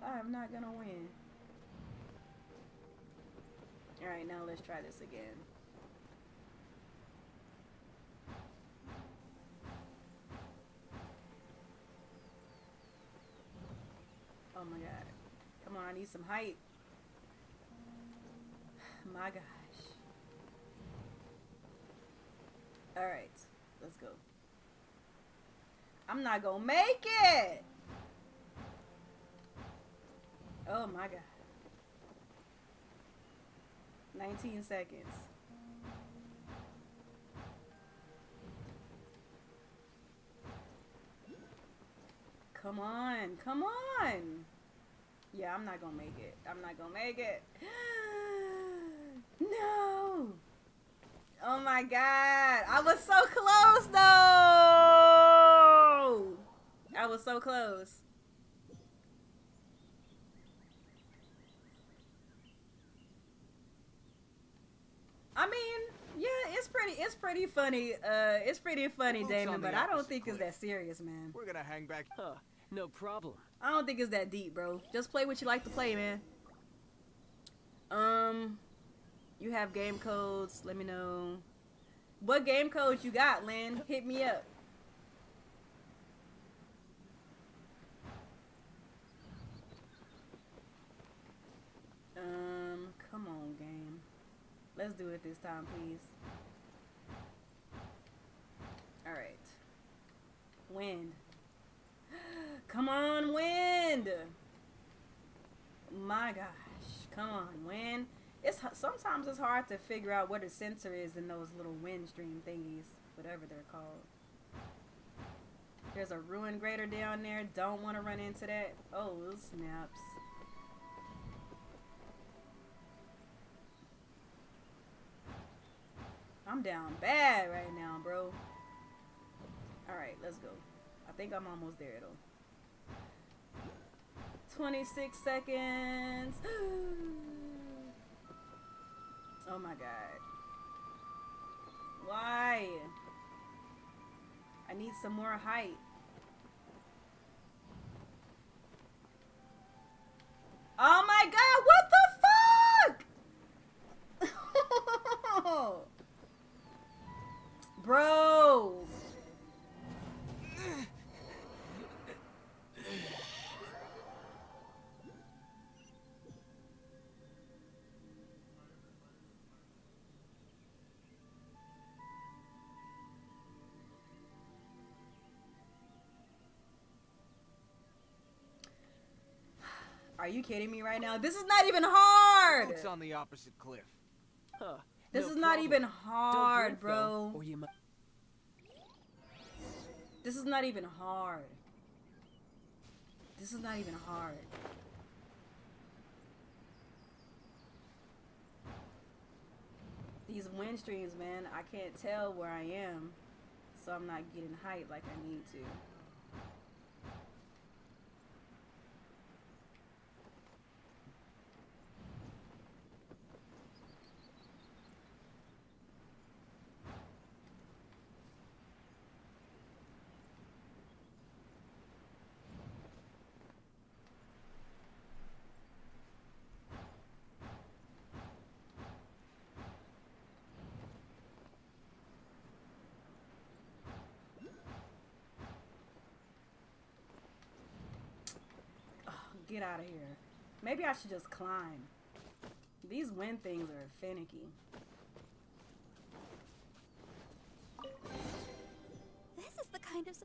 Speaker 1: I'm not gonna win. Alright, now let's try this again. Oh my god. Come on, I need some height. My gosh. Alright, let's go. I'm not gonna make it! Oh my god. 19 seconds. Come on, come on! Yeah, I'm not gonna make it. I'm not gonna make it. No! Oh my god. I was so close though! I was so close. I mean, yeah, it's pretty funny. It's pretty funny, Damon, but I don't think it's that serious, man.
Speaker 5: We're gonna hang back.
Speaker 2: Huh, no problem.
Speaker 1: I don't think it's that deep, bro. Just play what you like to play, man. You have game codes. Let me know. What game codes you got, Lynn? Hit me up. Come on, game. Let's do it this time, please. Alright. Wind. Come on, wind! My gosh. Come on, wind. Sometimes it's hard to figure out what a sensor is in those little wind stream thingies. Whatever they're called. There's a ruin grader down there. Don't want to run into that. Oh, snaps. I'm down bad right now, bro. Alright, let's go. I think I'm almost there, though. 26 seconds. Oh my god. Why? I need some more height. Oh my god, what the fuck? Bro. Are you kidding me right now? This is not even hard.
Speaker 5: It's on the opposite cliff.
Speaker 2: Huh,
Speaker 1: This
Speaker 2: no
Speaker 1: is not
Speaker 2: problem.
Speaker 1: even
Speaker 2: Don't
Speaker 1: hard,
Speaker 2: drink,
Speaker 1: bro.
Speaker 2: though, or you might.
Speaker 1: This is not even hard. This is not even hard. These wind streams, man, I can't tell where I am, so I'm not getting height like I need to. Get out of here. Maybe I should just climb. These wind things are finicky.
Speaker 3: This is the kind of...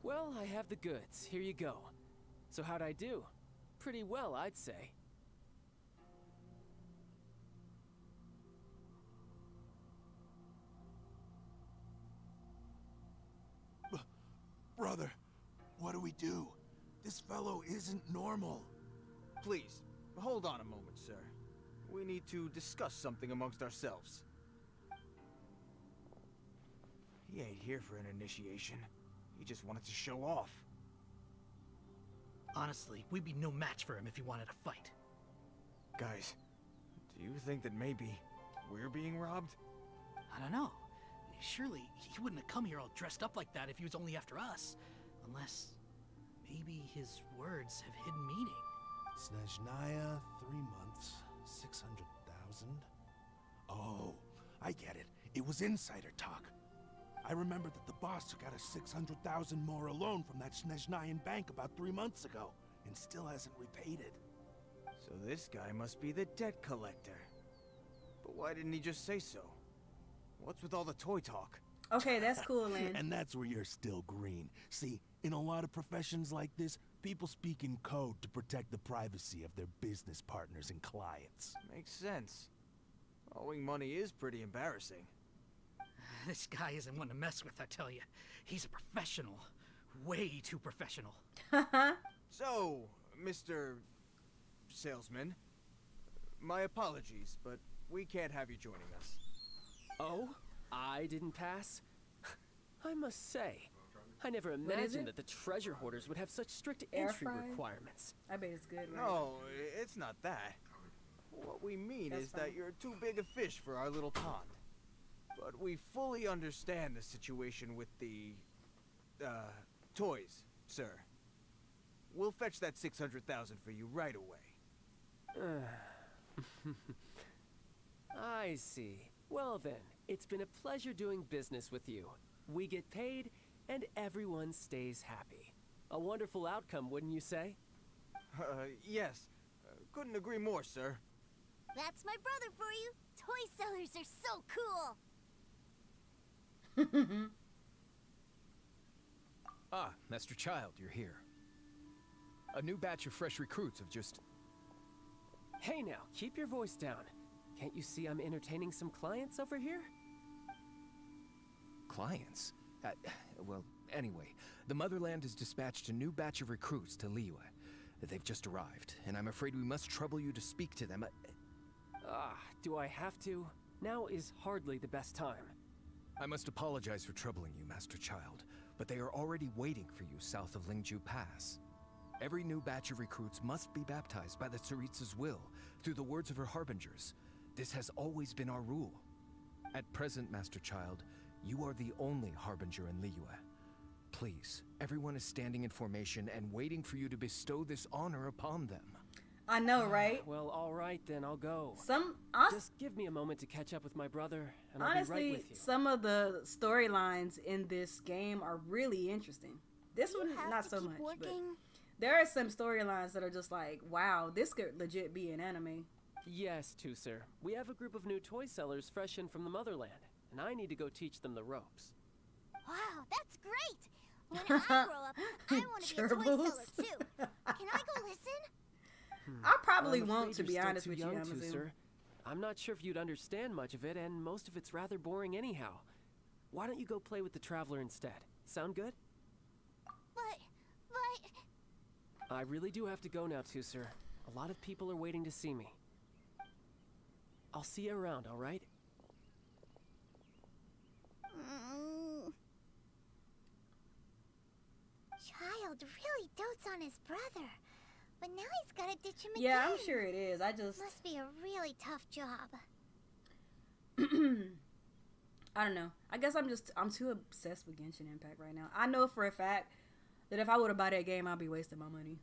Speaker 2: Well, I have the goods. Here you go. So how'd I do? Pretty well, I'd say.
Speaker 6: Brother, what do we do? This fellow isn't normal.
Speaker 5: Please, hold on a moment, sir. We need to discuss something amongst ourselves. He ain't here for an initiation. He just wanted to show off.
Speaker 7: Honestly, we'd be no match for him if he wanted to fight.
Speaker 5: Guys, do you think that maybe we're being robbed?
Speaker 7: I don't know. Surely he wouldn't have come here all dressed up like that if he was only after us. Unless maybe his words have hidden meaning.
Speaker 6: Snezhnaya, 3 months, 600,000. Oh, I get it. It was insider talk. I remember that the boss took out a 600,000 more loan from that Snezhnayan bank about 3 months ago, and still hasn't repaid it.
Speaker 5: So this guy must be the debt collector. But why didn't he just say so? What's with all the toy talk?
Speaker 1: Okay, that's cool, Lynn.
Speaker 6: And that's where you're still green. See, in a lot of professions like this, people speak in code to protect the privacy of their business partners and clients.
Speaker 5: Makes sense. Owing money is pretty embarrassing.
Speaker 7: This guy isn't one to mess with, I tell you. He's a professional. Way too professional.
Speaker 5: So, Mr. Salesman, my apologies, but we can't have you joining us.
Speaker 2: Oh, I didn't pass? I must say, I never
Speaker 1: is
Speaker 2: imagined
Speaker 1: it?
Speaker 2: that the treasure hoarders would have such strict
Speaker 1: Air
Speaker 2: entry
Speaker 1: fry?
Speaker 2: requirements.
Speaker 1: I bet it's good, right?
Speaker 5: No, it's not that. What we mean
Speaker 1: That's
Speaker 5: is
Speaker 1: fine.
Speaker 5: that you're too big a fish for our little pond. But we fully understand the situation with the, toys, sir. We'll fetch that 600,000 for you right away.
Speaker 2: I see. Well then, it's been a pleasure doing business with you. We get paid, and everyone stays happy. A wonderful outcome, wouldn't you say?
Speaker 5: Yes. Couldn't agree more, sir.
Speaker 4: That's my brother for you. Toy sellers are so cool.
Speaker 8: Ah, Master Child, you're here. A new batch of fresh recruits have just...
Speaker 2: Hey now, keep your voice down. Can't you see I'm entertaining some clients over here?
Speaker 8: clients? Well, anyway, the Motherland has dispatched a new batch of recruits to Liyue. They've just arrived, and I'm afraid we must trouble you to speak to them.
Speaker 2: Do I have to? Now is hardly the best time.
Speaker 8: I must apologize for troubling you, Master Child, but they are already waiting for you south of Lingju Pass. Every new batch of recruits must be baptized by the Tsaritsa's will, through the words of her harbingers. This has always been our rule. At present, Master Child, you are the only harbinger in Liyue. Please, everyone is standing in formation and waiting for you to bestow this honor upon them.
Speaker 1: I know, right?
Speaker 2: Well, all right then, I'll go.
Speaker 1: Just
Speaker 2: give me a moment to catch up with my brother, and I'll be right
Speaker 1: honestly,
Speaker 2: with you.
Speaker 1: some of the storylines in this game are really interesting. This one, not so much, but there are some storylines that are just like, wow, this could legit be an anime.
Speaker 2: Yes, too, sir. We have a group of new toy sellers fresh in from the Motherland, and I need to go teach them the ropes.
Speaker 4: Wow, that's great! When I grow up, I want to be a toy seller too. Can I go listen?
Speaker 1: I probably
Speaker 2: I'm
Speaker 1: won't,
Speaker 2: afraid
Speaker 1: to be
Speaker 2: you're still
Speaker 1: honest
Speaker 2: too
Speaker 1: with you,
Speaker 2: young to,
Speaker 1: Amazon.
Speaker 2: sir. I'm not sure if you'd understand much of it, and most of it's rather boring anyhow. Why don't you go play with the Traveler instead? Sound good?
Speaker 4: But...
Speaker 2: I really do have to go now, too, sir. A lot of people are waiting to see me. I'll see you around, all right?
Speaker 4: Child really dotes on his brother. But now he's gotta ditch him again.
Speaker 1: Yeah, I'm sure it is. I just...
Speaker 4: Must be a really tough job.
Speaker 1: I don't know. I guess I'm too obsessed with Genshin Impact right now. I know for a fact that if I were to buy that game, I'd be wasting my money.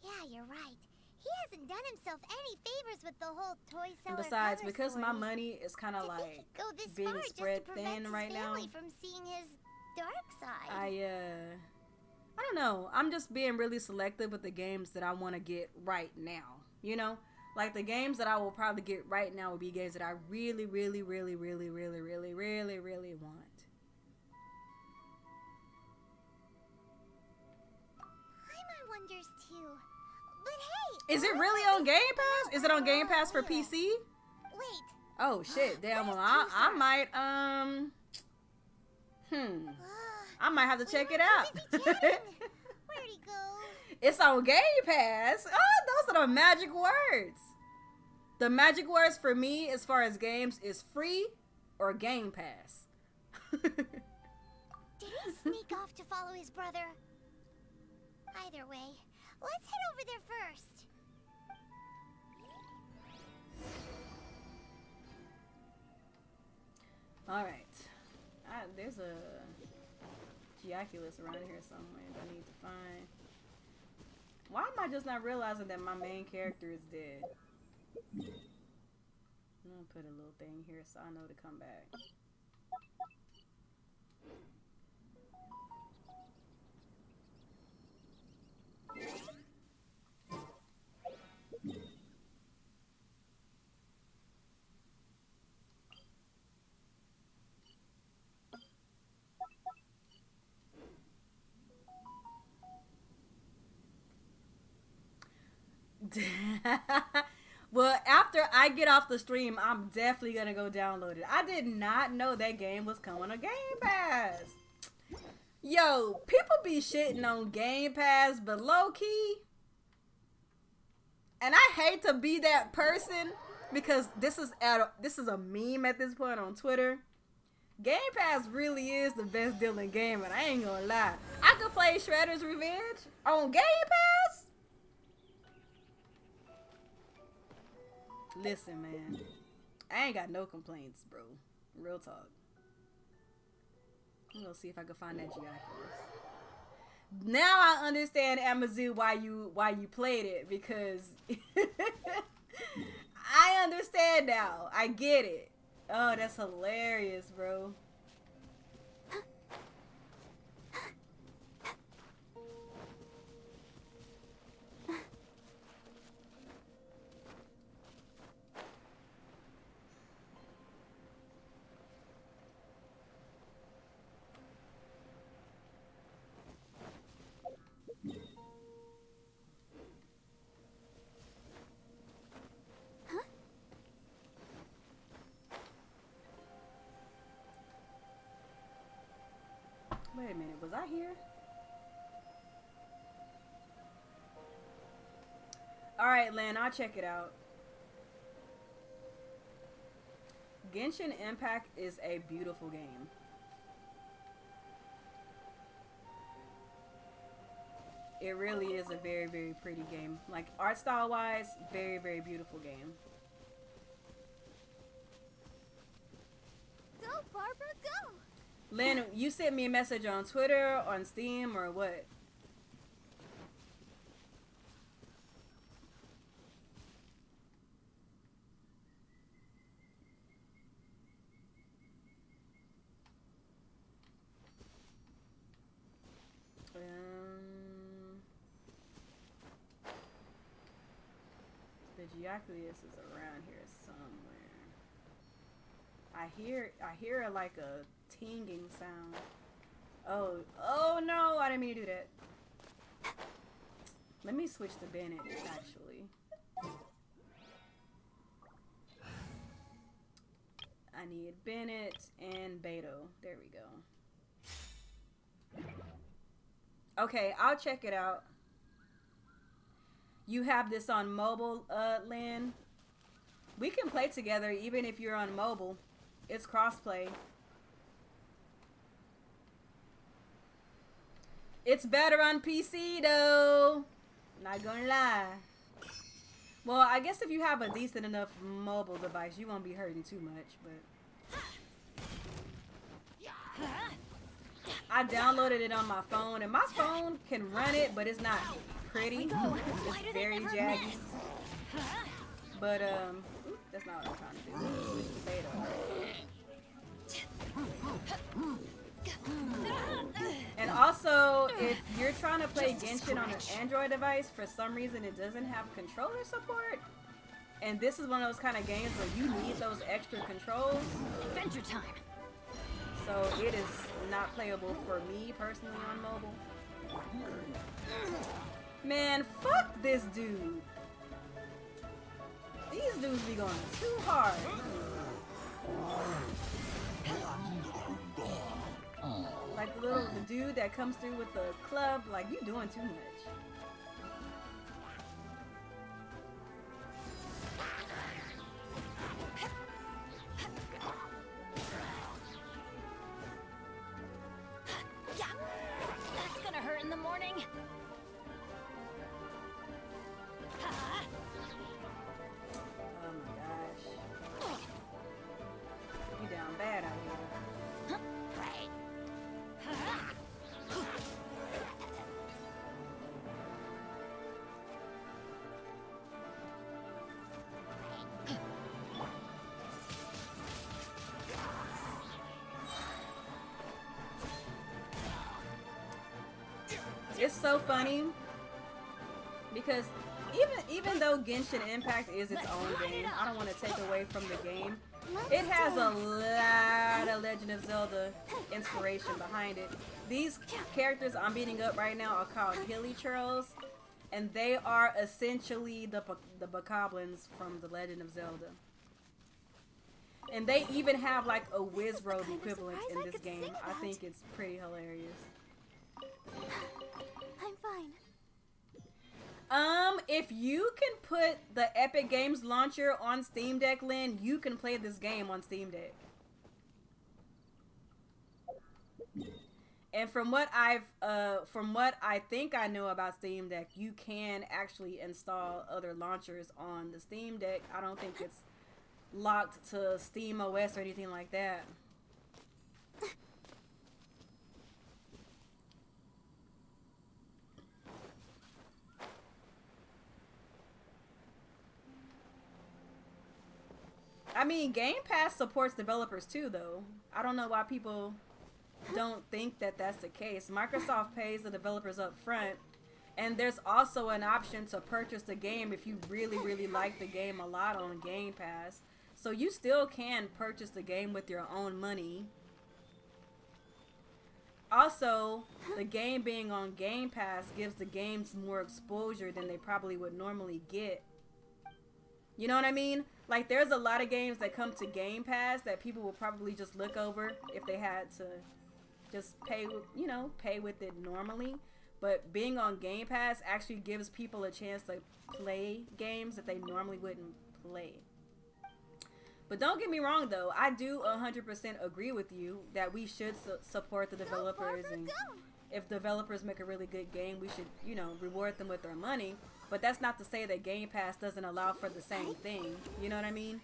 Speaker 4: Yeah, you're right. He hasn't done himself any favors with the whole toy seller.
Speaker 1: And besides,
Speaker 4: cover
Speaker 1: because my
Speaker 4: story.
Speaker 1: money is kind of
Speaker 4: If he
Speaker 1: like
Speaker 4: could go this
Speaker 1: being
Speaker 4: far just to
Speaker 1: spread
Speaker 4: prevent
Speaker 1: thin
Speaker 4: his
Speaker 1: right now,
Speaker 4: family from seeing his dark side.
Speaker 1: I don't know. I'm just being really selective with the games that I want to get right now. You know, like the games that I will probably get right now will be games that I really, really, really, really, really, really, really, really want.
Speaker 4: Paimon wonders too. But hey,
Speaker 1: Is it really on Game Pass? Is it on Game Pass for PC?
Speaker 4: Wait.
Speaker 1: Oh shit! Damn. Well,
Speaker 4: Where's
Speaker 1: I might I might have to check it out.
Speaker 4: Where'd he go?
Speaker 1: It's on Game Pass. Oh, those are the magic words. The magic words for me, as far as games, is free or Game Pass.
Speaker 4: Did he sneak off to follow his brother? Either way, let's head over there first.
Speaker 1: Alright. There's a Geoculus around here somewhere that I need to find. Why am I just not realizing that my main character is dead? I'm gonna put a little thing here so I know to come back. Well, after I get off the stream, I'm definitely gonna go download it. I did not know that game was coming on Game Pass. Yo, people be shitting on Game Pass, but low key, and I hate to be that person because this is a meme at this point on Twitter. Game Pass really is the best deal in gaming. I ain't gonna lie. I could play Shredder's Revenge on Game Pass. Listen, man, I ain't got no complaints, bro. Real talk. I'm gonna see if I can find that Geoculus. Now I understand, Amazu, why you played it, because I understand now. I get it. Oh, that's hilarious, bro. Wait a minute, was I here? Alright, Lynn, I'll check it out. Genshin Impact is a beautiful game. It really is a very, very pretty game. Like, art style wise, very, very beautiful game.
Speaker 3: Go, Barbara, go!
Speaker 1: Lynn, you sent me a message on Twitter, on Steam, or what? The Geoculus is around here somewhere. I hear like a tinging sound. Oh no, I didn't mean to do that. Let me switch to Bennett, actually. I need Bennett and Beto. There we go. Okay, I'll check it out. You have this on mobile, Lynn? We can play together even if you're on mobile. It's crossplay. It's better on PC though. Not gonna lie. Well, I guess if you have a decent enough mobile device, you won't be hurting too much, but I downloaded it on my phone, and my phone can run it, but it's not pretty. It's very jaggy. But oops, that's not what I'm trying to do. Switch to beta. And also, if you're trying to play Genshin on an Android device, for some reason it doesn't have controller support. And this is one of those kind of games where you need those extra controls.
Speaker 3: Adventure time.
Speaker 1: So it is not playable for me personally on mobile. Man, fuck this dude. These dudes be going too hard. Like the dude that comes through with the club, like you doing too much. so funny because even though Genshin Impact is its own game, I don't want to take away from the game. It has a lot of Legend of Zelda inspiration behind it. These characters I'm beating up right now are called Hilly Churls, and they are essentially the bokoblins from the Legend of Zelda. And they even have like a Wizrobe equivalent in this game. I think it's pretty hilarious.
Speaker 4: I'm fine.
Speaker 1: If you can put the Epic Games launcher on Steam Deck, Lynn, you can play this game on Steam Deck. And from what I think I know about Steam Deck, you can actually install other launchers on the Steam Deck. I don't think it's locked to Steam OS or anything like that. I mean, Game Pass supports developers too, though. I don't know why people don't think that that's the case. Microsoft pays the developers up front, and there's also an option to purchase the game if you really, really like the game a lot on Game Pass. So you still can purchase the game with your own money. Also, the game being on Game Pass gives the games more exposure than they probably would normally get. You know what I mean? Like, there's a lot of games that come to Game Pass that people will probably just look over if they had to just pay, you know, pay with it normally. But being on Game Pass actually gives people a chance to play games that they normally wouldn't play. But don't get me wrong, though. I do 100% agree with you that we should support the developers. And if developers make a really good game, we should, you know, reward them with their money. But that's not to say that Game Pass doesn't allow for the same thing. You know what I mean?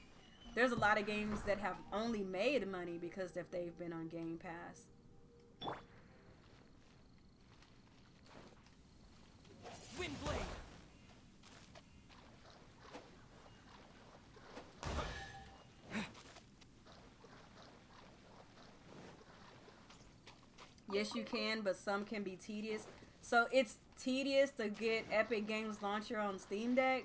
Speaker 1: There's a lot of games that have only made money because if they've been on Game Pass.
Speaker 2: Windblade!
Speaker 1: Yes, you can, but some can be tedious. So it's tedious to get Epic Games Launcher on Steam Deck.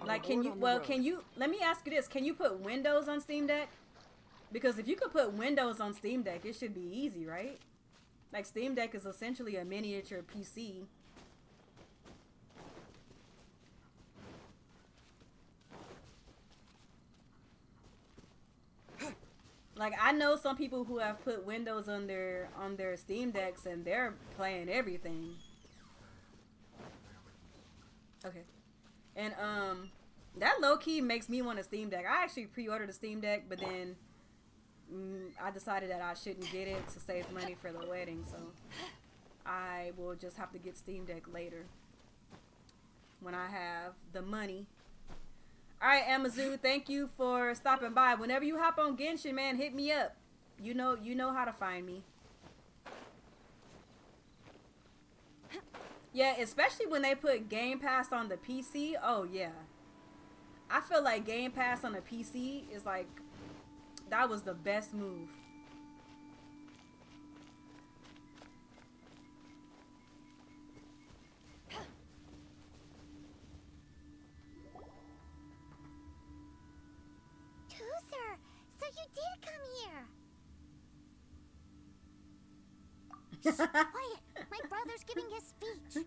Speaker 1: Like, can you, well, can you, let me ask you this. Can you put Windows on Steam Deck? Because if you could put Windows on Steam Deck, it should be easy, right? Like, Steam Deck is essentially a miniature PC. Like, I know some people who have put Windows on their Steam Decks and they're playing everything. Okay. And that low-key makes me want a Steam Deck. I actually pre-ordered a Steam Deck, but then I decided that I shouldn't get it to save money for the wedding, so I will just have to get Steam Deck later when I have the money. Alright, Amazu, thank you for stopping by. Whenever you hop on Genshin, man, hit me up. You know how to find me. Yeah, especially when they put Game Pass on the PC. Oh, yeah. I feel like Game Pass on the PC is like, that was the best move.
Speaker 4: So you did come here. Shh, quiet. My brother's giving his speech.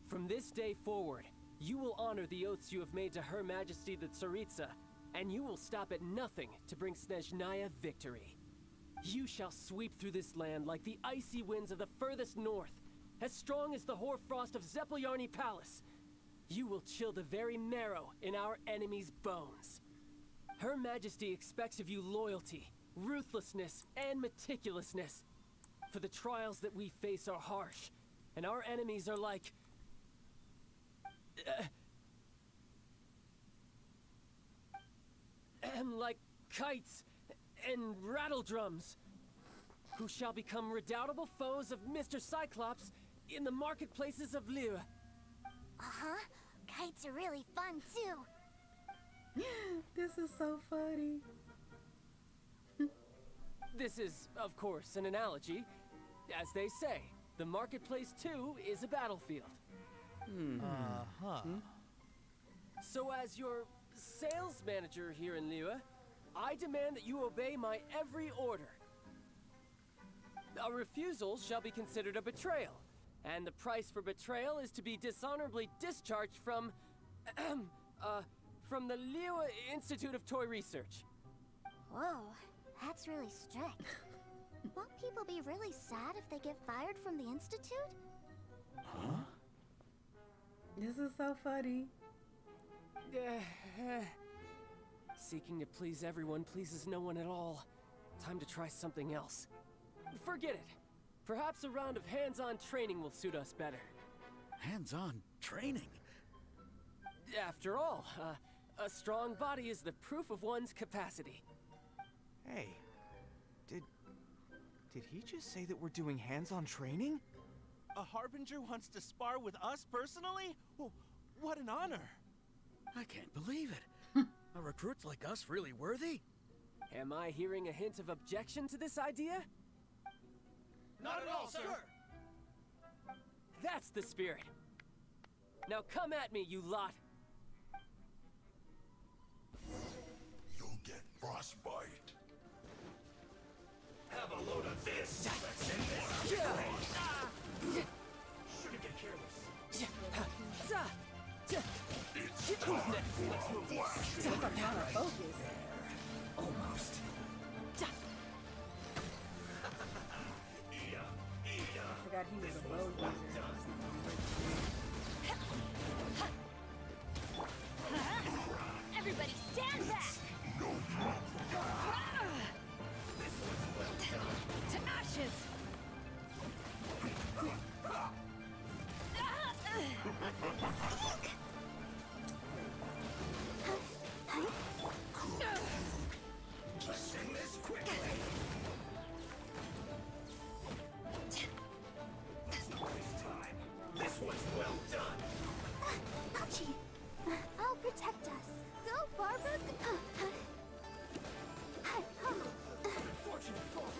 Speaker 2: From this day forward, you will honor the oaths you have made to Her Majesty the Tsaritsa, and you will stop at nothing to bring Snezhnaya victory. You shall sweep through this land like the icy winds of the furthest north, as strong as the hoarfrost of Zeppeljärni Palace. You will chill the very marrow in our enemies' bones. Her Majesty expects of you loyalty, ruthlessness, and meticulousness. For the trials that we face are harsh, and our enemies are like... like kites and rattledrums, who shall become redoubtable foes of Mr. Cyclops in the marketplaces of Lyre.
Speaker 4: Uh-huh. Kites are really fun, too.
Speaker 1: This is so funny.
Speaker 2: This is, of course, an analogy. As they say, the marketplace too is a battlefield. So as your sales manager here in Liyue, I demand that you obey my every order. A refusal shall be considered a betrayal, and the price for betrayal is to be dishonorably discharged from the Liyue Institute of Toy Research.
Speaker 4: Whoa, that's really strict. Won't people be really sad if they get fired from the Institute?
Speaker 1: This is so funny.
Speaker 2: Seeking to please everyone pleases no one at all. Time to try something else. Forget it. Perhaps a round of hands-on training will suit us better.
Speaker 7: Hands-on training?
Speaker 2: After all, a strong body is the proof of one's capacity.
Speaker 5: Hey, did he just say that we're doing hands-on training?
Speaker 9: A Harbinger wants to spar with us personally? Well, what an honor!
Speaker 7: I can't believe it. Are recruits like us really worthy?
Speaker 2: Am I hearing a hint of objection to this idea?
Speaker 9: Not at all, sir!
Speaker 2: That's the spirit. Now come at me, you lot.
Speaker 6: You'll get frostbite.
Speaker 9: Have a load of this! Shouldn't get careless.
Speaker 2: Who's next? Let's move.
Speaker 1: I'm trying to focus.
Speaker 9: Almost.
Speaker 1: I forgot he was a road user.
Speaker 3: Everybody stand back! To ashes!
Speaker 9: Sing this quickly! Let's not waste time. This one's well done.
Speaker 4: Ouchie! I'll protect us. Go, Barbara!
Speaker 9: Unfortunate fault.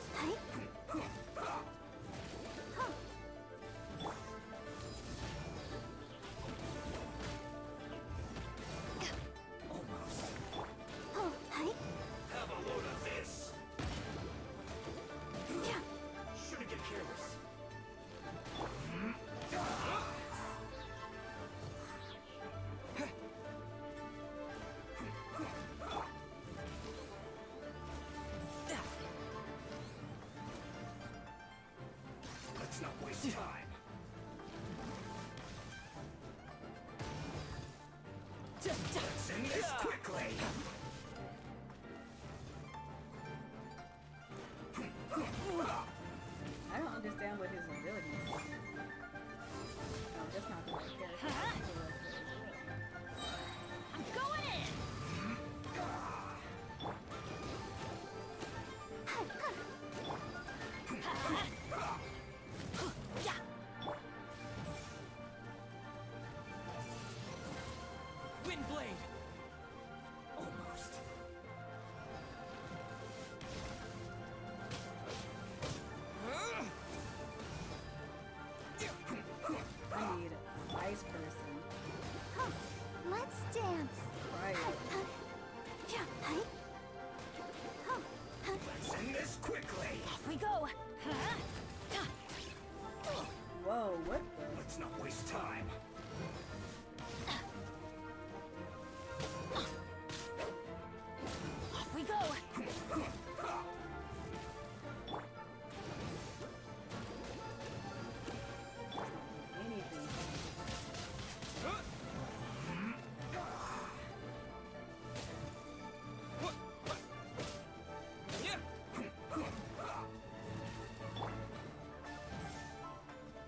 Speaker 9: Have a load of this. Shouldn't get careless. Let's not waste time. Let's end this quickly.
Speaker 1: I don't understand what his abilities are. No, that's not the right character. That's the right character.
Speaker 3: I'm going in!
Speaker 2: Windblade!
Speaker 9: Almost.
Speaker 1: I need a ice person.
Speaker 4: Let's dance.
Speaker 1: Right.
Speaker 9: Let's end this quickly.
Speaker 3: Off we go!
Speaker 1: Whoa, what the?
Speaker 9: Let's not waste time.
Speaker 3: Off we go!
Speaker 1: Anything.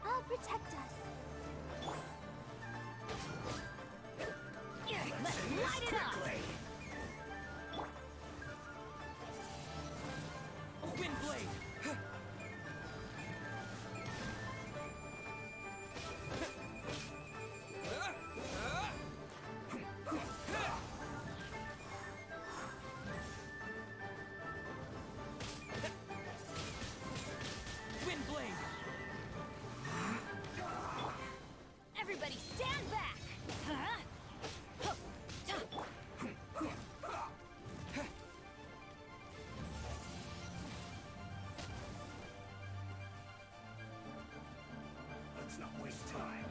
Speaker 4: I'll protect us.
Speaker 3: Let's light it up!
Speaker 2: Windblade! Let's not waste time.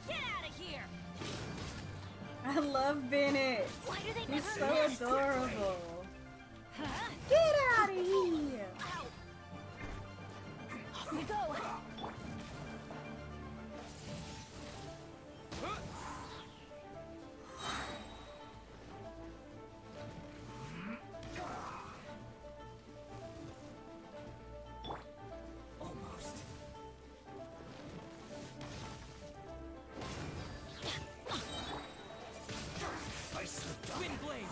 Speaker 3: Get out of here!
Speaker 1: I love Bennett.
Speaker 3: Why do they
Speaker 1: He's
Speaker 3: never
Speaker 1: so adorable.
Speaker 3: Huh?
Speaker 1: Get out of here!
Speaker 3: Off we go!
Speaker 2: Almost. I slipped. Wind blade.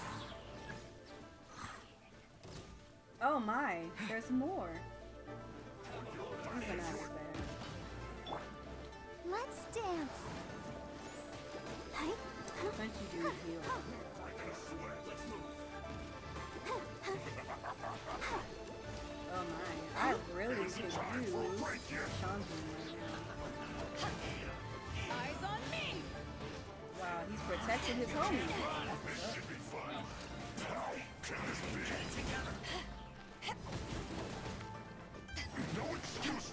Speaker 1: Oh my, there's more. These are not as bad.
Speaker 4: Let's dance. Hey?
Speaker 1: Don't you do heal? Oh my, I really could use Shanzi right now.
Speaker 3: Eyes on me!
Speaker 1: Wow, he's protecting his homie. That's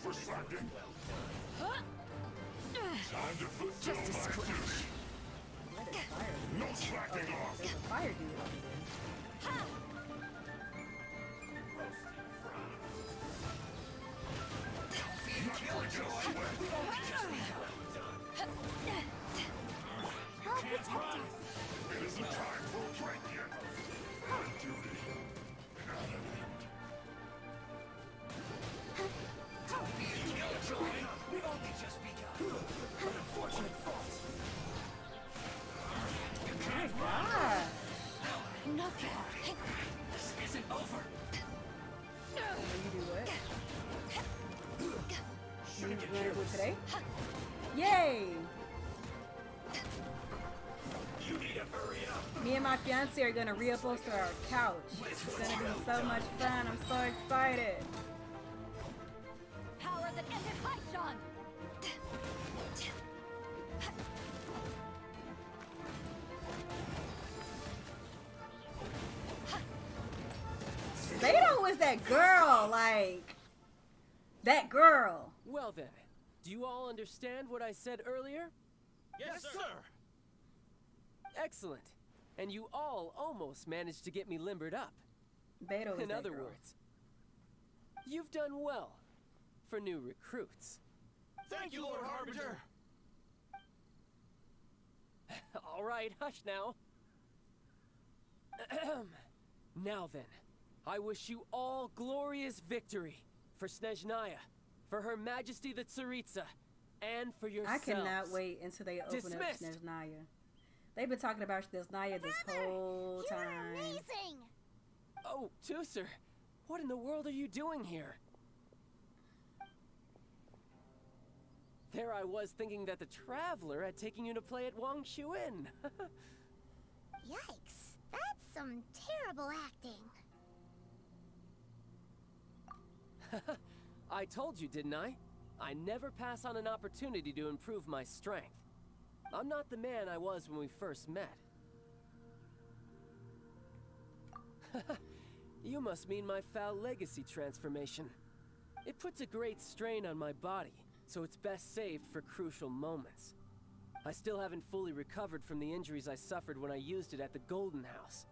Speaker 1: what's up.
Speaker 3: Just a scratch.
Speaker 1: What is fire? No slacking off. There's a fire dude over there.
Speaker 4: Help protect us.
Speaker 2: We've only just begun. An unfortunate fault.
Speaker 1: Ah,
Speaker 3: Knockout.
Speaker 2: This isn't over.
Speaker 1: you do what? You want to do it today? Yay!
Speaker 2: You need to hurry up.
Speaker 1: Me and my fiance are gonna reupholster our couch. It's gonna be so much fun. I'm so excited.
Speaker 3: Power that ended Haishan!
Speaker 1: Beto is that girl, like that girl.
Speaker 2: Well then, do you all understand what I said earlier?
Speaker 9: Yes, sir.
Speaker 2: Excellent. And you all almost managed to get me limbered up.
Speaker 1: Beto is
Speaker 2: In
Speaker 1: that
Speaker 2: other
Speaker 1: girl.
Speaker 2: words, you've done well for new recruits.
Speaker 9: Thank you, Lord Harbinger.
Speaker 2: All right, hush now. Now then, I wish you all glorious victory for Snezhnaya, for Her Majesty the Tsaritsa, and for
Speaker 1: I
Speaker 2: yourselves.
Speaker 1: cannot wait until they open
Speaker 2: Dismissed.
Speaker 1: up Snezhnaya. They've been talking about Snezhnaya this whole
Speaker 4: You're
Speaker 1: time.
Speaker 4: amazing.
Speaker 2: Oh, Tusser, what in the world are you doing here? There I was thinking that the Traveler had taken you to play at Wang Shuin.
Speaker 4: Yikes. That's some terrible acting.
Speaker 2: I told you, didn't I? I never pass on an opportunity to improve my strength. I'm not the man I was when we first met. You must mean my foul legacy transformation. It puts a great strain on my body, so it's best saved for crucial moments. I still haven't fully recovered from the injuries I suffered when I used it at the Golden House.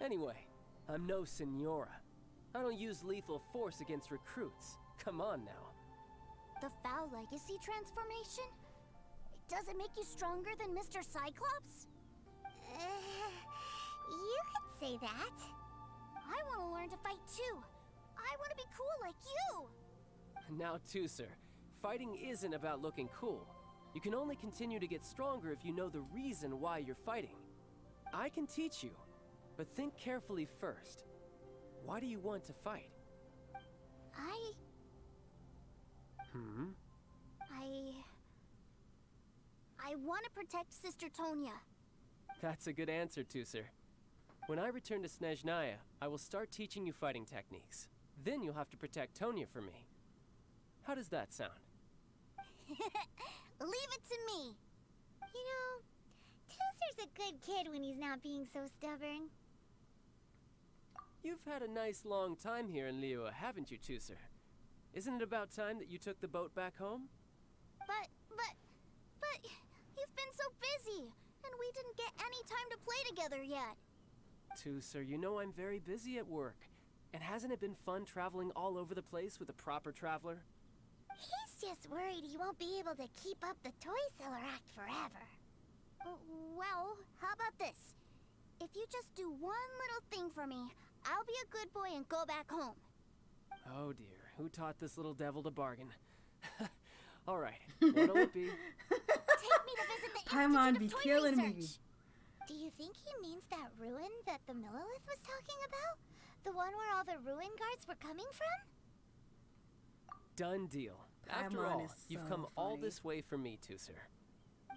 Speaker 2: Anyway, I'm no Senora. I don't use lethal force against recruits. Come on now.
Speaker 4: The foul legacy transformation? Does it make you stronger than Mr. Cyclops? You could say that. I want to learn to fight too. I want to be cool like you.
Speaker 2: Now, Tusser, fighting isn't about looking cool. You can only continue to get stronger if you know the reason why you're fighting. I can teach you, but think carefully first. Why do you want to fight?
Speaker 4: I want to protect Sister Tonya.
Speaker 2: That's a good answer, Tusser. When I return to Snezhnaya, I will start teaching you fighting techniques. Then you'll have to protect Tonya for me. How does that sound?
Speaker 4: Leave it to me. You know, Tusor's a good kid when he's not being so stubborn.
Speaker 2: You've had a nice long time here in Liyue, haven't you, Tusor? Isn't it about time that you took the boat back home?
Speaker 4: But, you've been so busy, and we didn't get any time to play together yet.
Speaker 2: Tusor, you know I'm very busy at work. And hasn't it been fun traveling all over the place with a proper traveler?
Speaker 4: He's just worried he won't be able to keep up the toy seller act forever. Well, how about this? If you just do one little thing for me, I'll be a good boy and go back home.
Speaker 2: Oh dear, who taught this little devil to bargain? All right, what'll it be?
Speaker 4: Take me to visit the
Speaker 1: Paimon be
Speaker 4: Institute of Toy
Speaker 1: killing me.
Speaker 4: Research. Do you think he means that ruin that the Millilith was talking about? The one where all the ruin guards were coming from?
Speaker 2: Done deal. After
Speaker 1: Paimon
Speaker 2: all,
Speaker 1: is
Speaker 2: you've
Speaker 1: so
Speaker 2: come all
Speaker 1: funny.
Speaker 2: this way for me, Tusor.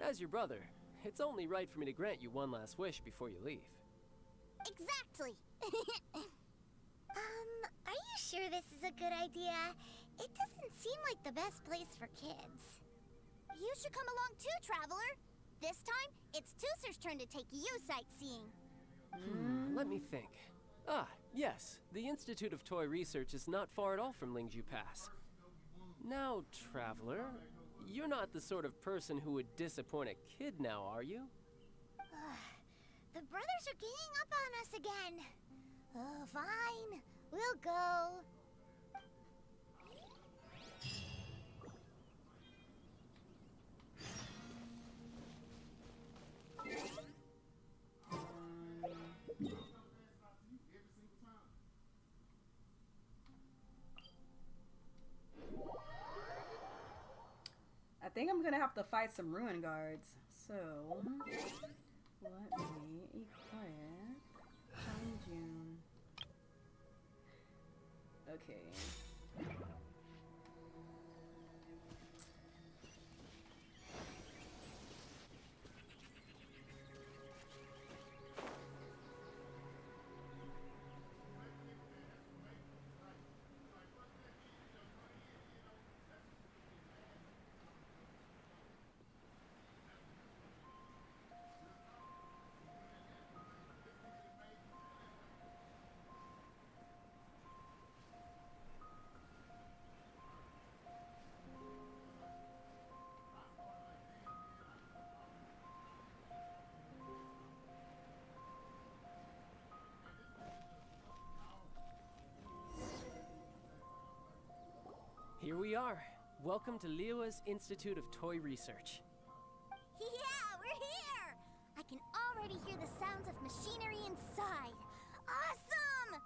Speaker 2: As your brother, it's only right for me to grant you one last wish before you leave.
Speaker 4: Exactly. Are you sure this is a good idea? It doesn't seem like the best place for kids. You should come along too, Traveler. This time, it's Tusor's turn to take you sightseeing.
Speaker 2: Let me think. Ah, yes, the Institute of Toy Research is not far at all from Lingju Pass. Now, Traveler, you're not the sort of person who would disappoint a kid now, are you?
Speaker 4: The brothers are ganging up on us again. Oh, fine. We'll go.
Speaker 1: I think I'm gonna have to fight some ruin guards. So let me equip June. Okay.
Speaker 2: Here we are. Welcome to Liyue's Institute of Toy Research.
Speaker 4: Yeah, we're here! I can already hear the sounds of machinery inside. Awesome!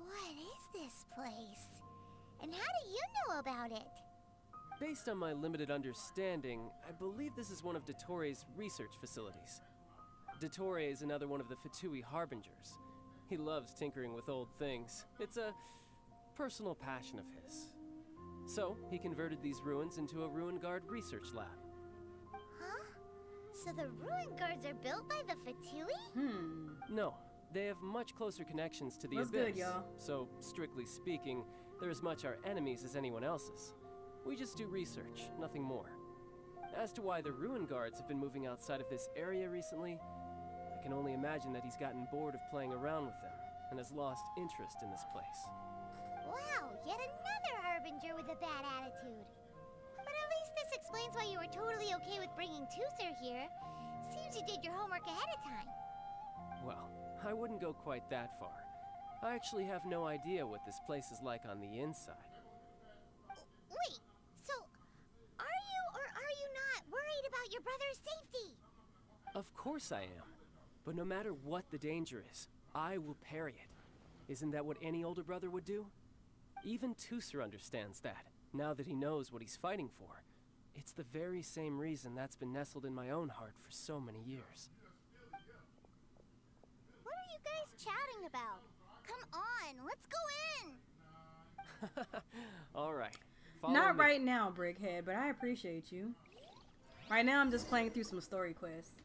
Speaker 4: What is this place? And how do you know about it?
Speaker 2: Based on my limited understanding, I believe this is one of Dottoro's research facilities. Dottore is another one of the Fatui Harbingers. He loves tinkering with old things. It's a personal passion of his. So, he converted these ruins into a Ruin Guard research lab.
Speaker 4: Huh? So the ruin guards are built by the Fatui?
Speaker 2: No, they have much closer connections to the
Speaker 1: What's
Speaker 2: Abyss.
Speaker 1: good, y'all?
Speaker 2: So, strictly speaking, they're as much our enemies as anyone else's. We just do research, nothing more. As to why the Ruin Guards have been moving outside of this area recently, I can only imagine that he's gotten bored of playing around with them and has lost interest in this place.
Speaker 4: Wow, yet another Harbinger with a bad attitude. But at least this explains why you were totally okay with bringing Tusor here. Seems you did your homework ahead of time.
Speaker 2: Well, I wouldn't go quite that far. I actually have no idea what this place is like on the inside.
Speaker 4: Wait, so are you or are you not worried about your brother's safety?
Speaker 2: Of course I am. But no matter what the danger is, I will parry it. Isn't that what any older brother would do? Even Tusor understands that, now that he knows what he's fighting for. It's the very same reason that's been nestled in my own heart for so many years.
Speaker 4: What are you guys chatting about? Come on, let's go in!
Speaker 2: All right. Follow
Speaker 1: Not
Speaker 2: me.
Speaker 1: right now, Brickhead, but I appreciate you. Right now, I'm just playing through some story quests.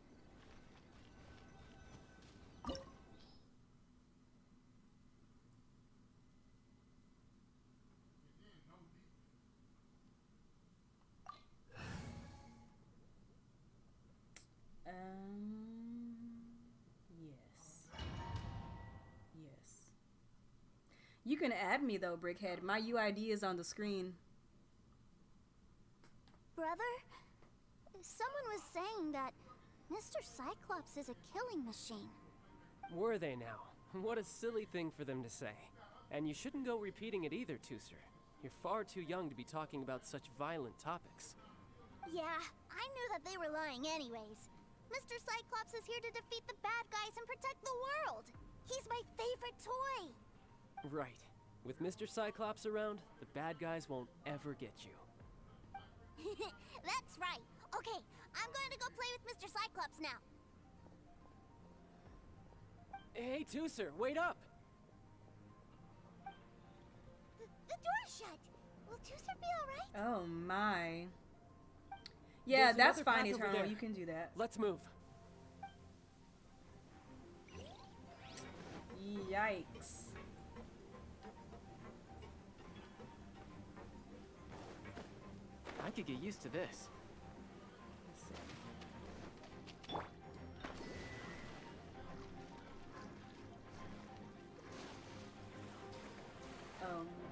Speaker 1: can add me though, Brickhead. My UID is on the screen.
Speaker 4: Brother, someone was saying that Mr. Cyclops is a killing machine.
Speaker 2: Were they now? What a silly thing for them to say. And you shouldn't go repeating it either, Tooser. You're far too young to be talking about such violent topics.
Speaker 4: Yeah, I knew that they were lying anyways. Mr. Cyclops is here to defeat the bad guys and protect the world. He's my favorite toy.
Speaker 2: Right. With Mr. Cyclops around, the bad guys won't ever get you.
Speaker 4: That's right. Okay, I'm going to go play with Mr. Cyclops now.
Speaker 2: Hey, Tooser, wait up!
Speaker 4: The door's shut. Will Tooser be alright?
Speaker 1: Oh my. Yeah,
Speaker 2: There's
Speaker 1: that's
Speaker 2: another
Speaker 1: fine,
Speaker 2: path over
Speaker 1: Eternal.
Speaker 2: there.
Speaker 1: You can do that.
Speaker 2: Let's move.
Speaker 1: Yikes.
Speaker 2: I could get used to this.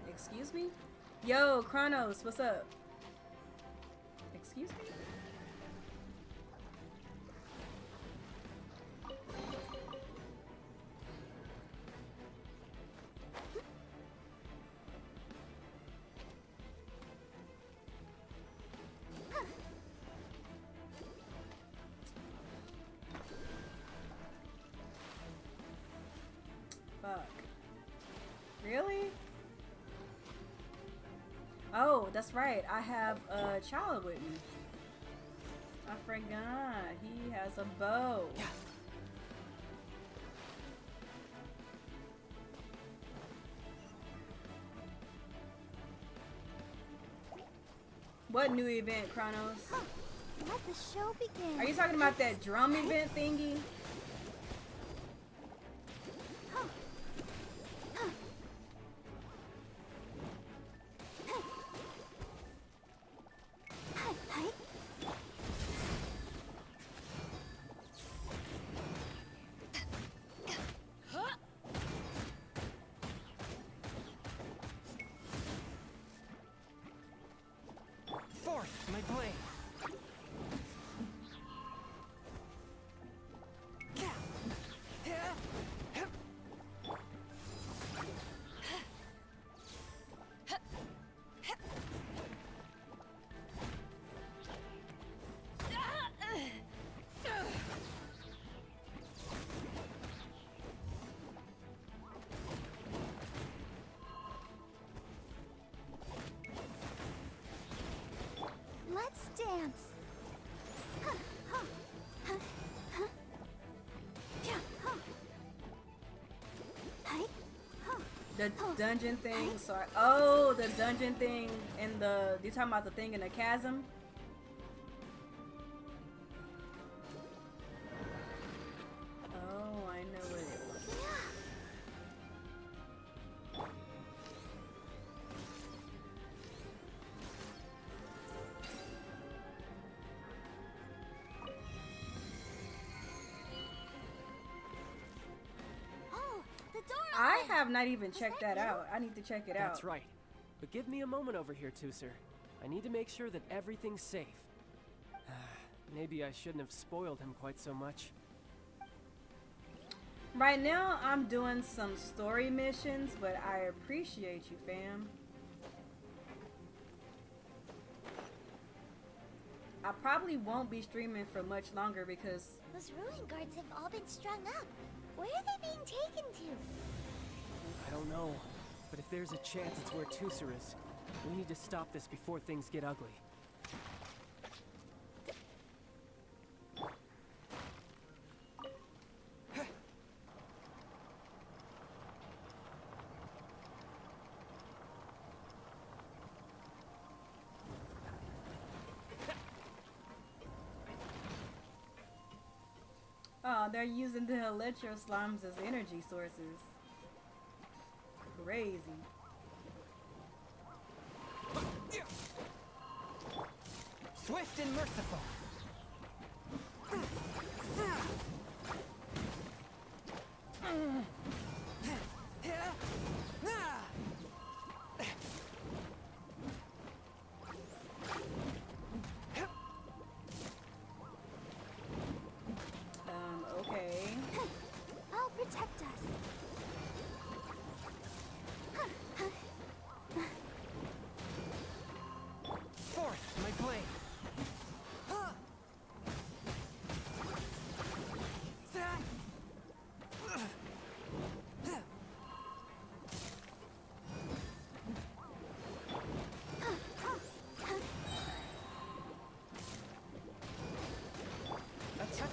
Speaker 1: Excuse me? Yo, Chronos, what's up? Excuse me? Fuck. Really? Oh, that's right. I have a child with me. I forgot. He has a bow. What new event, Chronos?
Speaker 4: Let the show begin.
Speaker 1: Are you talking about that drum event thingy?
Speaker 2: Forth, my blade!
Speaker 4: Let's dance.
Speaker 1: The dungeon thing. Sorry. Oh, the dungeon thing in the. You talking about the thing in the chasm? Oh, I know what it was.
Speaker 4: Oh, the door.
Speaker 1: I
Speaker 4: opened.
Speaker 1: have not even checked
Speaker 4: that
Speaker 1: that
Speaker 4: you?
Speaker 1: out. I need to check it out.
Speaker 2: That's right. But give me a moment over here, Tooser. I need to make sure that everything's safe. Maybe I shouldn't have spoiled him quite so much.
Speaker 1: Right now, I'm doing some story missions, but I appreciate you, fam. I probably won't be streaming for much longer because
Speaker 4: Those ruin guards have all been strung up. Where are they being taken to?
Speaker 2: I don't know. But if there's a chance it's where Tooser is, we need to stop this before things get ugly.
Speaker 1: oh, they're using the electro slimes as energy sources. Crazy.
Speaker 2: Swift and merciful.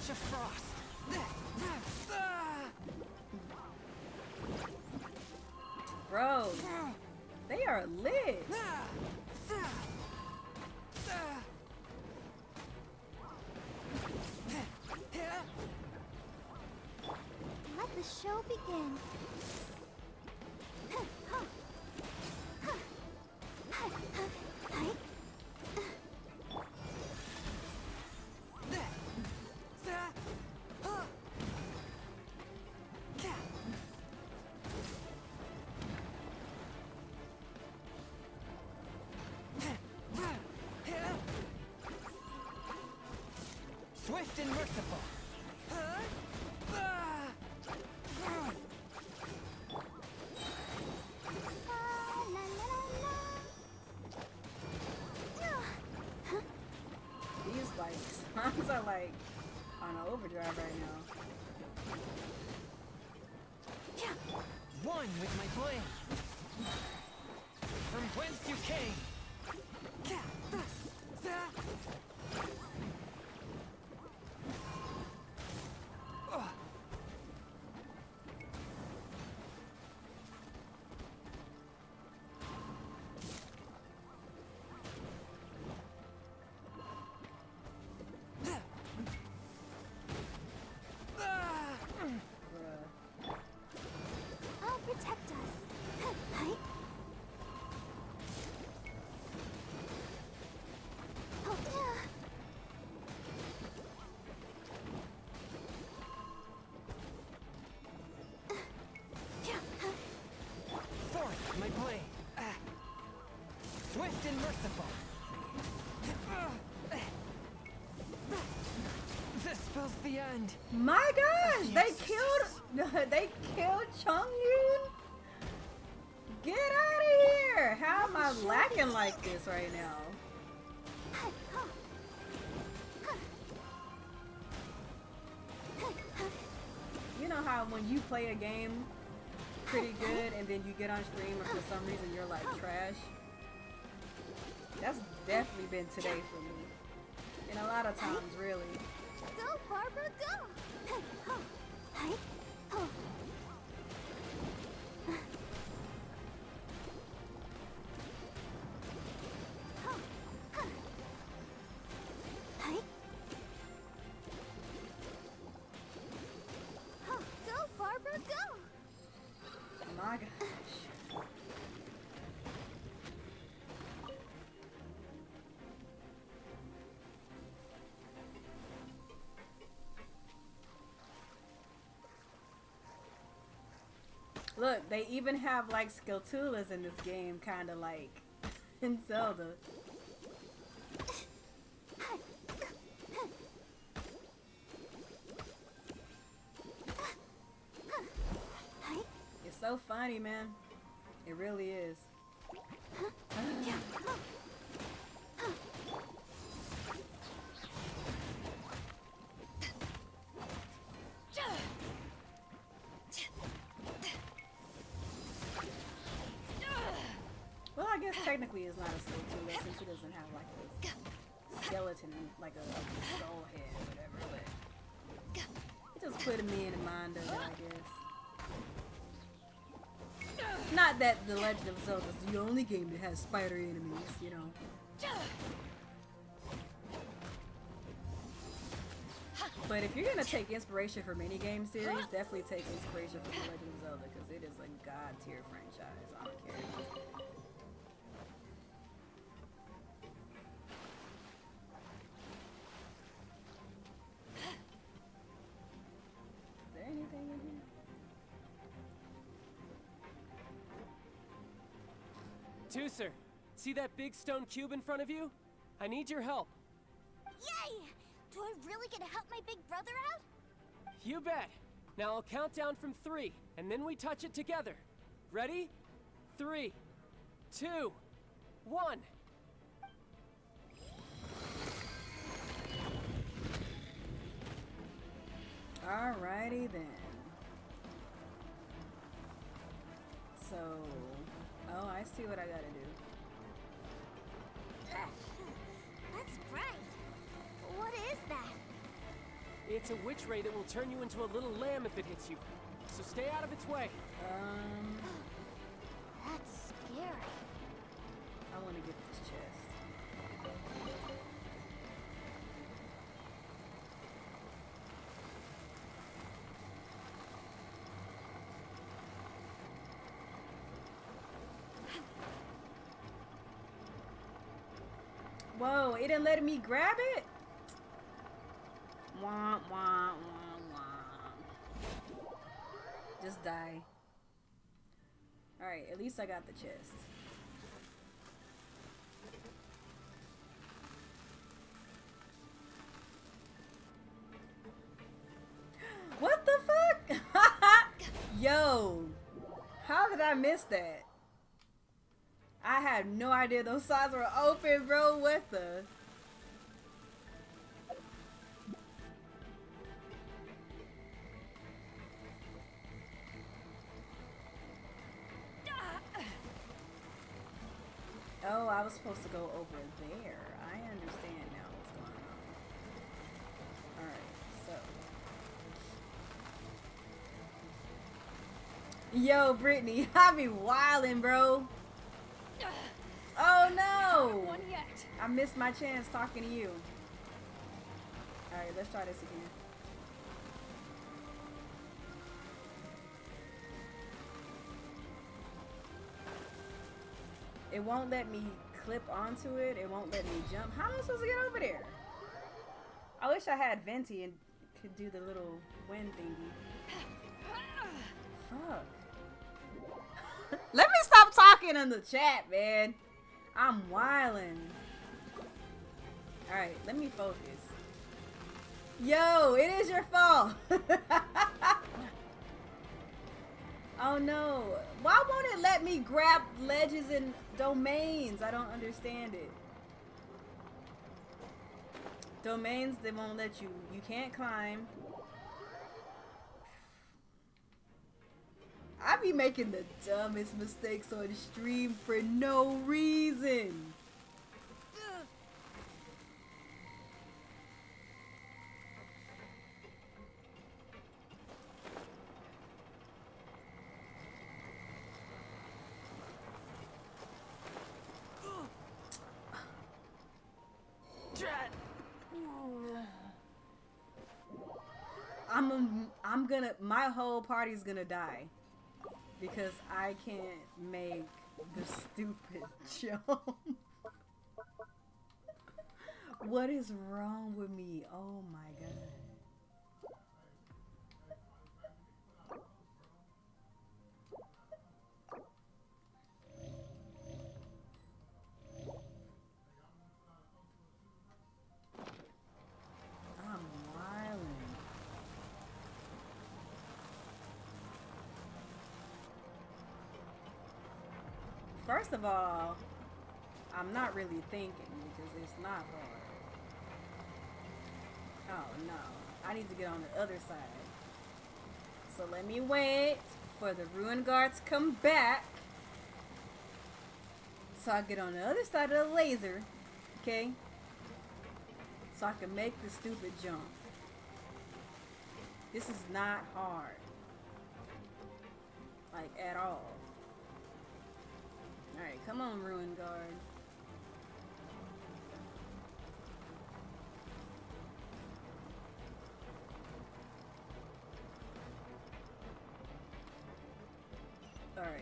Speaker 2: Flash of frost.
Speaker 1: Bro, they are lit.
Speaker 4: Let the show begin.
Speaker 2: Swift and merciful.
Speaker 1: These like songs are like on overdrive right now.
Speaker 2: One with my blade. From whence you came.
Speaker 4: I'll protect us.
Speaker 2: Forth my blade. Swift and merciful. This spells the end.
Speaker 1: My gosh, they killed Chung Yun. Get out of here! How am I lacking like this right now? You know how when you play a game pretty good and then you get on stream and for some reason you're like trash? That's definitely been today for me. And a lot of times, really.
Speaker 4: Go, Barbara, go! Go, Barbara, go!
Speaker 1: My gosh. Look, they even have like Skiltulas in this game, kind of like in Zelda. It's so funny, man. It really is. Well, I guess technically it's not a Skiltula since it doesn't have like a skeleton, like a skull head or whatever, but it just put me in the mind of it, I guess. Not that The Legend of Zelda is the only game that has spider enemies, you know. But if you're gonna take inspiration from any game series, definitely take inspiration from The Legend of Zelda because it is a god tier franchise. I don't care. Is there anything in here?
Speaker 2: Tooser, see that big stone cube in front of you? I need your help.
Speaker 4: Yay! Do I really get to help my big brother out?
Speaker 2: You bet. Now I'll count down from 3, and then we touch it together. Ready? 3, 2, 1.
Speaker 1: Alrighty then. So, oh, I see what I gotta do.
Speaker 4: That's bright. What is that?
Speaker 2: It's a witch ray that will turn you into a little lamb if it hits you. So stay out of its way.
Speaker 4: That's scary.
Speaker 1: I want to get this chest. Whoa, it didn't let me grab it? Wah, wah, wah, wah. Just die. Alright, at least I got the chest. What the fuck? Yo, how did I miss that? I had no idea those sides were open, bro. What the? Oh, I was supposed to go over there. I understand now what's going on. Alright, so. Yo, Brittany, I be wildin', bro. Oh no!
Speaker 3: One yet.
Speaker 1: I missed my chance talking to you. Alright, let's try this again. It won't let me clip onto it. It won't let me jump. How am I supposed to get over there? I wish I had Venti and could do the little wind thingy. Fuck. Let me stop talking in the chat, man. I'm wildin'. Alright, let me focus. Yo, it is your fault. Oh no. Why won't it let me grab ledges and domains? I don't understand it. Domains, they won't let you. You can't climb. I be making the dumbest mistakes on stream for no reason. My whole party's gonna die because I can't make the stupid jump. What is wrong with me? Oh my god. First of all, I'm not really thinking because it's not hard. Oh no, I need to get on the other side. So let me wait for the ruin guard to come back. So I get on the other side of the laser, okay? So I can make the stupid jump. This is not hard. Like, at all. Alright, come on, ruin guard. Alright.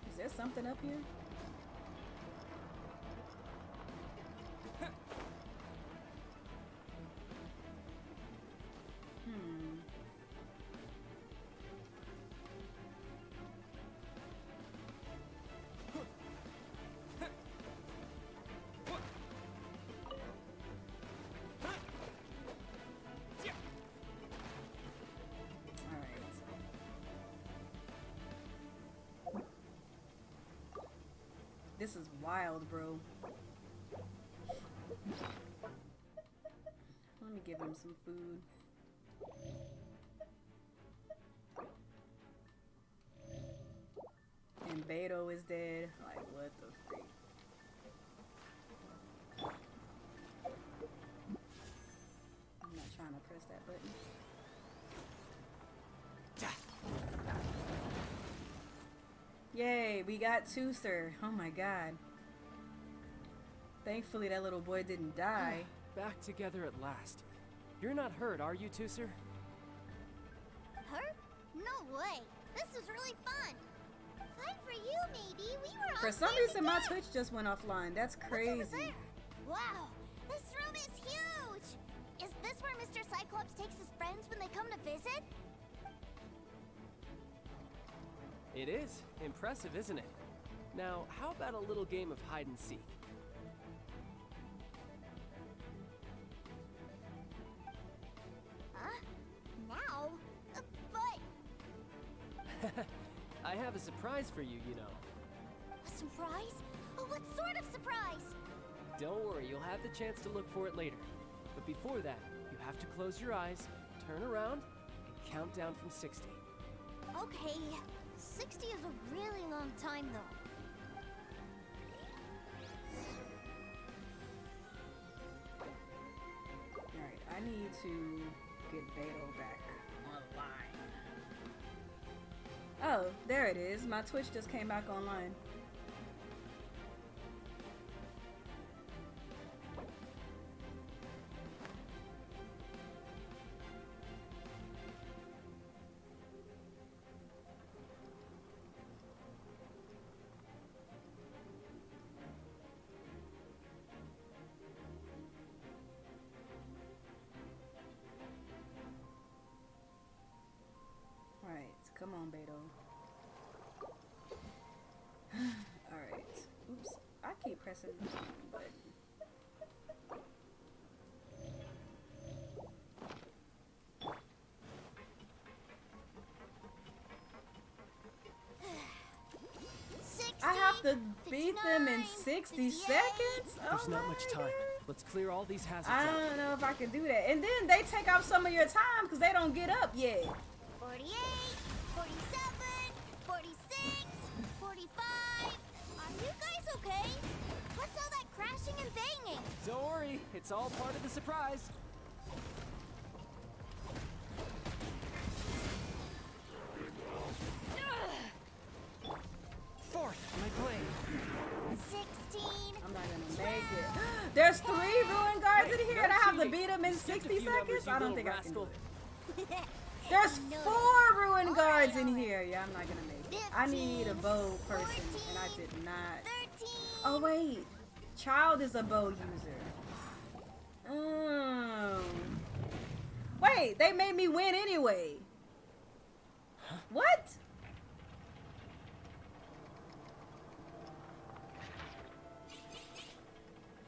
Speaker 1: Is there something up here? This is wild, bro. Let me give him some food. And Beto is dead. Like, what the freak? Alright, we got Tooster. Oh my god. Thankfully that little boy didn't die.
Speaker 2: Back together at last. You're not hurt, are you, Tooser?
Speaker 4: Hurt? No way. This is really fun. Fun for you, maybe. We were all
Speaker 1: For some
Speaker 4: there
Speaker 1: reason my
Speaker 4: together.
Speaker 1: Twitch just went offline. That's
Speaker 4: What's over
Speaker 1: crazy.
Speaker 4: there? Wow, this room is huge. Is this where Mr. Cyclops takes his friends when they come to visit?
Speaker 2: It is. Impressive, isn't it? Now, how about a little game of hide and seek?
Speaker 4: Huh? Now? But
Speaker 2: I have a surprise for you, you know.
Speaker 4: a surprise? Oh, what sort of surprise?
Speaker 2: Don't worry, you'll have the chance to look for it later. But before that, you have to close your eyes, turn around, and count down from 60.
Speaker 4: Okay, 60 is a really long time, though.
Speaker 1: Alright, I need to get Beto back online. Oh, there it is. My Twitch just came back online. Alright, come on, Beto. Alright. Oops. I keep pressing the button. I have to beat them in 60 seconds?
Speaker 2: There's
Speaker 1: Oh
Speaker 2: not
Speaker 1: my
Speaker 2: much time.
Speaker 1: God.
Speaker 2: Let's clear all these hazards
Speaker 1: I
Speaker 2: out.
Speaker 1: don't know if I can do that. And then they take off some of your time because they don't get up yet.
Speaker 4: 48, 47, 46, 45. Are you guys okay? What's all that crashing and banging?
Speaker 2: Don't worry, it's all part of the surprise.
Speaker 8: Fourth, my blade.
Speaker 4: 16.
Speaker 1: I'm not gonna make it. There's 3 ruin guards in here and I have to beat them in 60 seconds? I don't think I can do it. There's 4 ruin guards in here. Yeah, I'm not gonna make it. I need a bow person and I did not.
Speaker 4: 13.
Speaker 1: Oh wait, Child is a bow user. Oh. Wait, they made me win anyway. What?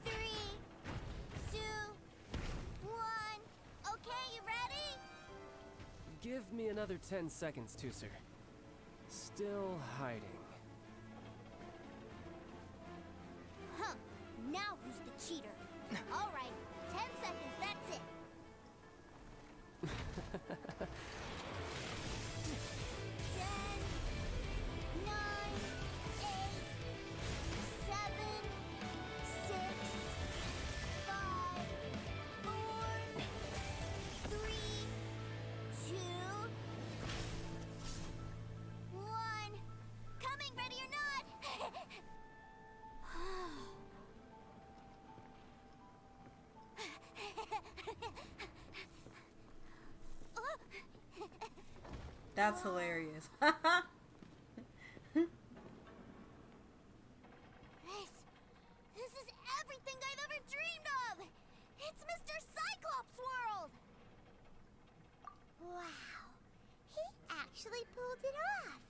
Speaker 4: Three, two, one. Okay, you ready?
Speaker 2: Give me another 10 seconds, Tooser. Still hiding.
Speaker 4: Huh. Now who's the cheater? All right, 10 seconds, that's it. 10, 9, 8, 7, 6, 5, 4, 3, 2, 1. Coming, ready or not?
Speaker 1: That's hilarious.
Speaker 4: This is everything I've ever dreamed of! It's Mr. Cyclops' world! Wow. He actually pulled it off.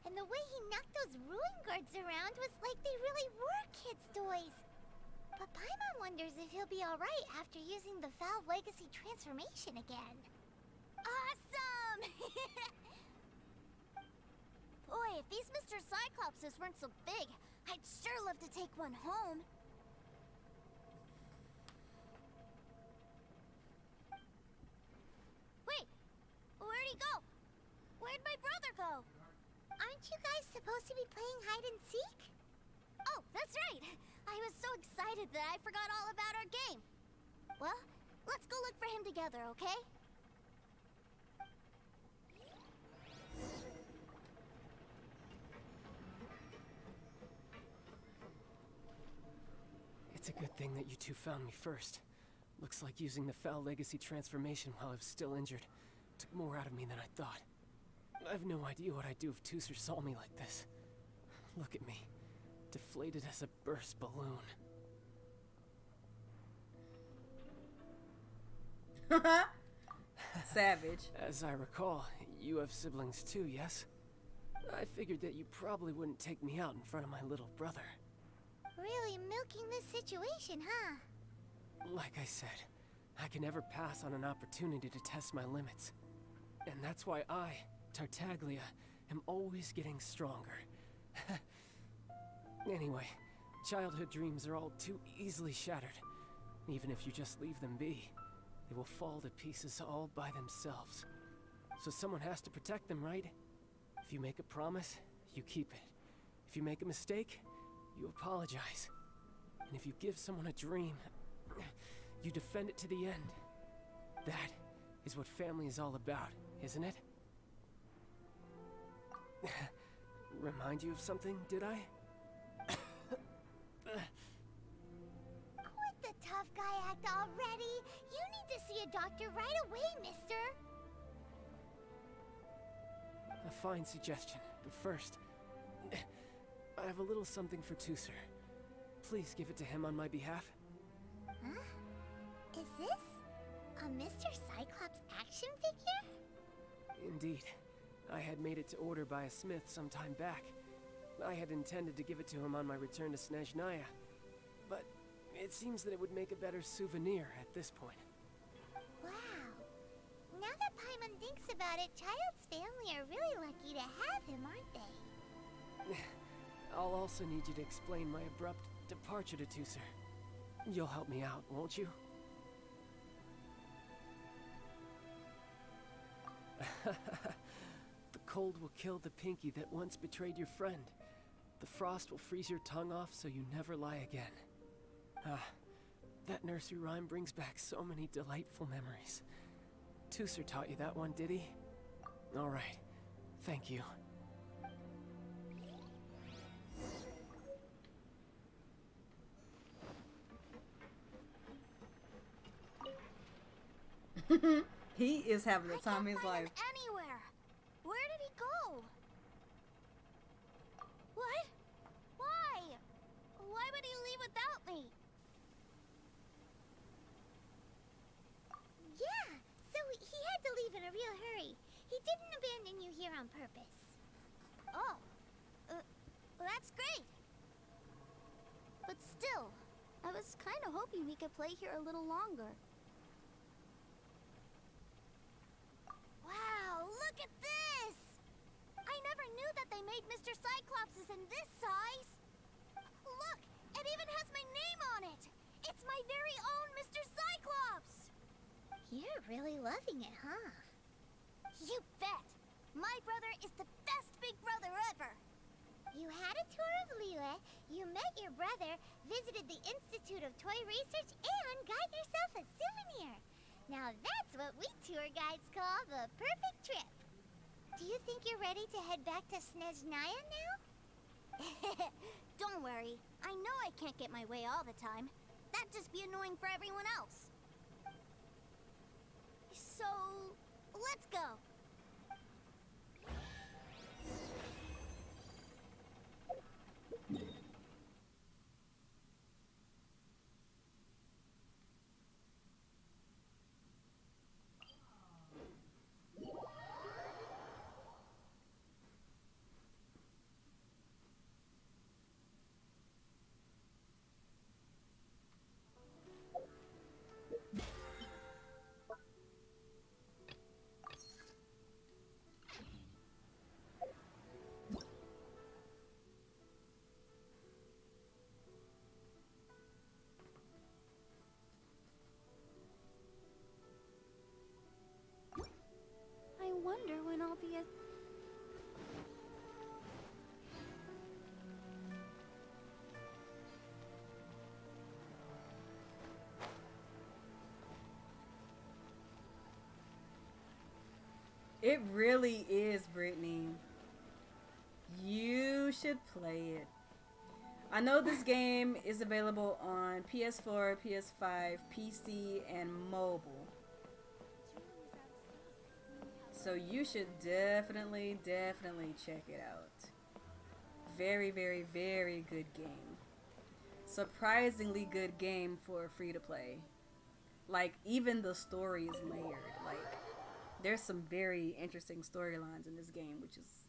Speaker 4: And the way he knocked those ruin guards around was like they really were kids' toys. But Paimon wonders if he'll be alright after using the Valve Legacy transformation again. Awesome! Boy, if these Mr. Cyclopses weren't so big, I'd sure love to take one home. Wait, where'd he go? Where'd my brother go? Aren't you guys supposed to be playing hide and seek? Oh, that's right. I was so excited that I forgot all about our game. Well, let's go look for him together, okay?
Speaker 2: It's a good thing that you two found me first. Looks like using the Foul Legacy transformation while I was still injured took more out of me than I thought. I have no idea what I'd do if Tooser saw me like this. Look at me, deflated as a burst balloon.
Speaker 1: Savage.
Speaker 2: As I recall, you have siblings too, yes? I figured that you probably wouldn't take me out in front of my little brother.
Speaker 4: Really milking this situation, huh?
Speaker 2: Like I said, I can never pass on an opportunity to test my limits. And that's why I, Tartaglia, am always getting stronger. Anyway, childhood dreams are all too easily shattered. Even if you just leave them be, they will fall to pieces all by themselves. So someone has to protect them, right? If you make a promise, you keep it. If you make a mistake, you apologize. And if you give someone a dream, you defend it to the end. That is what family is all about, isn't it? Remind you of something, did I?
Speaker 4: Quit the tough guy act already. You need to see a doctor right away, mister.
Speaker 2: A fine suggestion, but first, I have a little something for Tooser. Please give it to him on my behalf.
Speaker 4: Huh? Is this a Mr. Cyclops action figure?
Speaker 2: Indeed. I had made it to order by a smith some time back. I had intended to give it to him on my return to Snezhnaya, but it seems that it would make a better souvenir at this point.
Speaker 4: Wow. Now that Paimon thinks about it, Child's family are really lucky to have him, aren't they?
Speaker 2: I'll also need you to explain my abrupt departure to Tooser. You'll help me out, won't you? The cold will kill the pinky that once betrayed your friend. The frost will freeze your tongue off so you never lie again. Ah, that nursery rhyme brings back so many delightful memories. Tooser taught you that one, did he? All right, thank you.
Speaker 1: He is having the time of his
Speaker 4: I can't find
Speaker 1: life.
Speaker 4: him anywhere. Where did he go? What? Why? Why would he leave without me? Yeah, so he had to leave in a real hurry. He didn't abandon you here on purpose. Oh, that's great. But still, I was kind of hoping we could play here a little longer. Wow, look at this! I never knew that they made Mr. Cyclopses in this size. Look, it even has my name on it. It's my very own Mr. Cyclops. You're really loving it, huh? You bet. My brother is the best big brother ever. You had a tour of Liyue, you met your brother, visited the Institute of Toy Research, and got yourself a souvenir. Now that's what we tour guides call the perfect trip. Do you think you're ready to head back to Snezhnaya now? Don't worry. I know I can't get my way all the time. That'd just be annoying for everyone else. So, let's go. I wonder when I'll be a...
Speaker 1: It really is, Brittany. You should play it. I know this game is available on PS4, PS5, PC, and mobile. So you should definitely check it out. Very, very, very good game. Surprisingly good game for free to play. Like, even the story is layered. Like, there's some very interesting storylines in this game, which is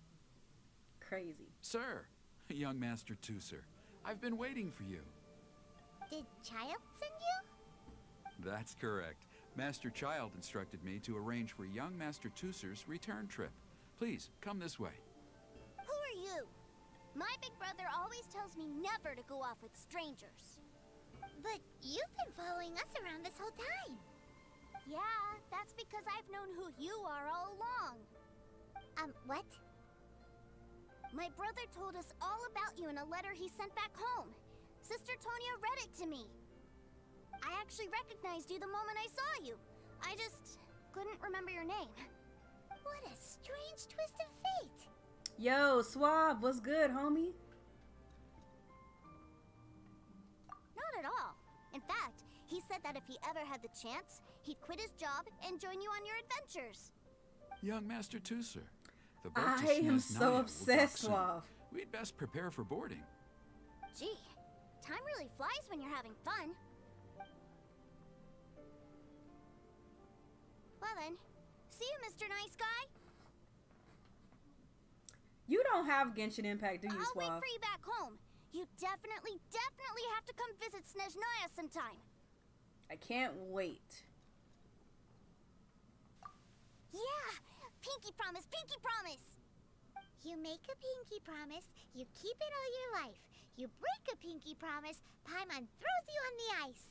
Speaker 1: crazy.
Speaker 10: Sir, young Master Tooser, I've been waiting for you.
Speaker 4: Did Child send you?
Speaker 10: That's correct. Master Child instructed me to arrange for young Master Tooser's return trip. Please, come this way.
Speaker 4: Who are you? My big brother always tells me never to go off with strangers. But you've been following us around this whole time. Yeah, that's because I've known who you are all along. What? My brother told us all about you in a letter he sent back home. Sister Tonya read it to me. I actually recognized you the moment I saw you. I just couldn't remember your name. What a strange twist of fate.
Speaker 1: Yo, Suave, what's good, homie?
Speaker 4: Not at all. In fact, he said that if he ever had the chance, he'd quit his job and join you on your adventures.
Speaker 10: Young Master Tooser, the boat to
Speaker 1: I am
Speaker 10: Snezhnaya
Speaker 1: so
Speaker 10: will dock
Speaker 1: obsessed,
Speaker 10: soon.
Speaker 1: Suave.
Speaker 10: We'd best prepare for boarding.
Speaker 4: Gee, time really flies when you're having fun. Well then, see you, Mr. Nice Guy.
Speaker 1: You don't have Genshin Impact, do you,
Speaker 4: I'll wait
Speaker 1: Suave?
Speaker 4: for you back home. You definitely have to come visit Snezhnaya sometime.
Speaker 1: I can't wait.
Speaker 4: Yeah, pinky promise, pinky promise. You make a pinky promise, you keep it all your life. You break a pinky promise, Paimon throws you on the ice.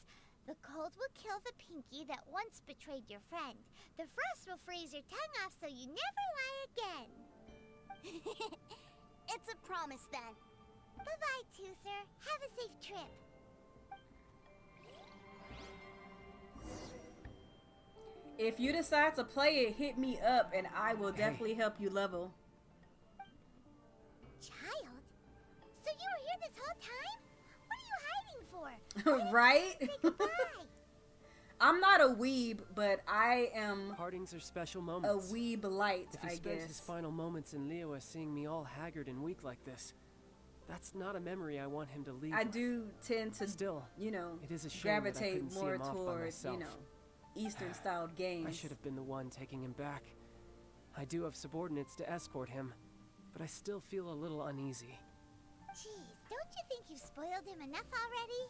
Speaker 4: The cold will kill the pinky that once betrayed your friend. The frost will freeze your tongue off so you never lie again. It's a promise then. Bye-bye, Tooser. Have a safe trip.
Speaker 1: If you decide to play it, hit me up and I will definitely help you level.
Speaker 4: Child? So you were here this whole time? What are you hiding for?
Speaker 1: Right?
Speaker 4: Say goodbye.
Speaker 1: I'm not a weeb, but I am
Speaker 2: Partings are special
Speaker 1: a
Speaker 2: moments.
Speaker 1: weeb light,
Speaker 2: If he
Speaker 1: I
Speaker 2: spent
Speaker 1: guess.
Speaker 2: his final moments in Liyue seeing me all haggard and weak like this, that's not a memory I want him to leave
Speaker 1: I
Speaker 2: with.
Speaker 1: do tend to,
Speaker 2: Still,
Speaker 1: you know,
Speaker 2: it is a shame that I
Speaker 1: gravitate
Speaker 2: couldn't see
Speaker 1: more
Speaker 2: him off by
Speaker 1: toward,
Speaker 2: myself.
Speaker 1: you know, Eastern-styled games.
Speaker 2: I should have been the one taking him back. I do have subordinates to escort him, but I still feel a little uneasy.
Speaker 4: Jeez, don't you think you've spoiled him enough already?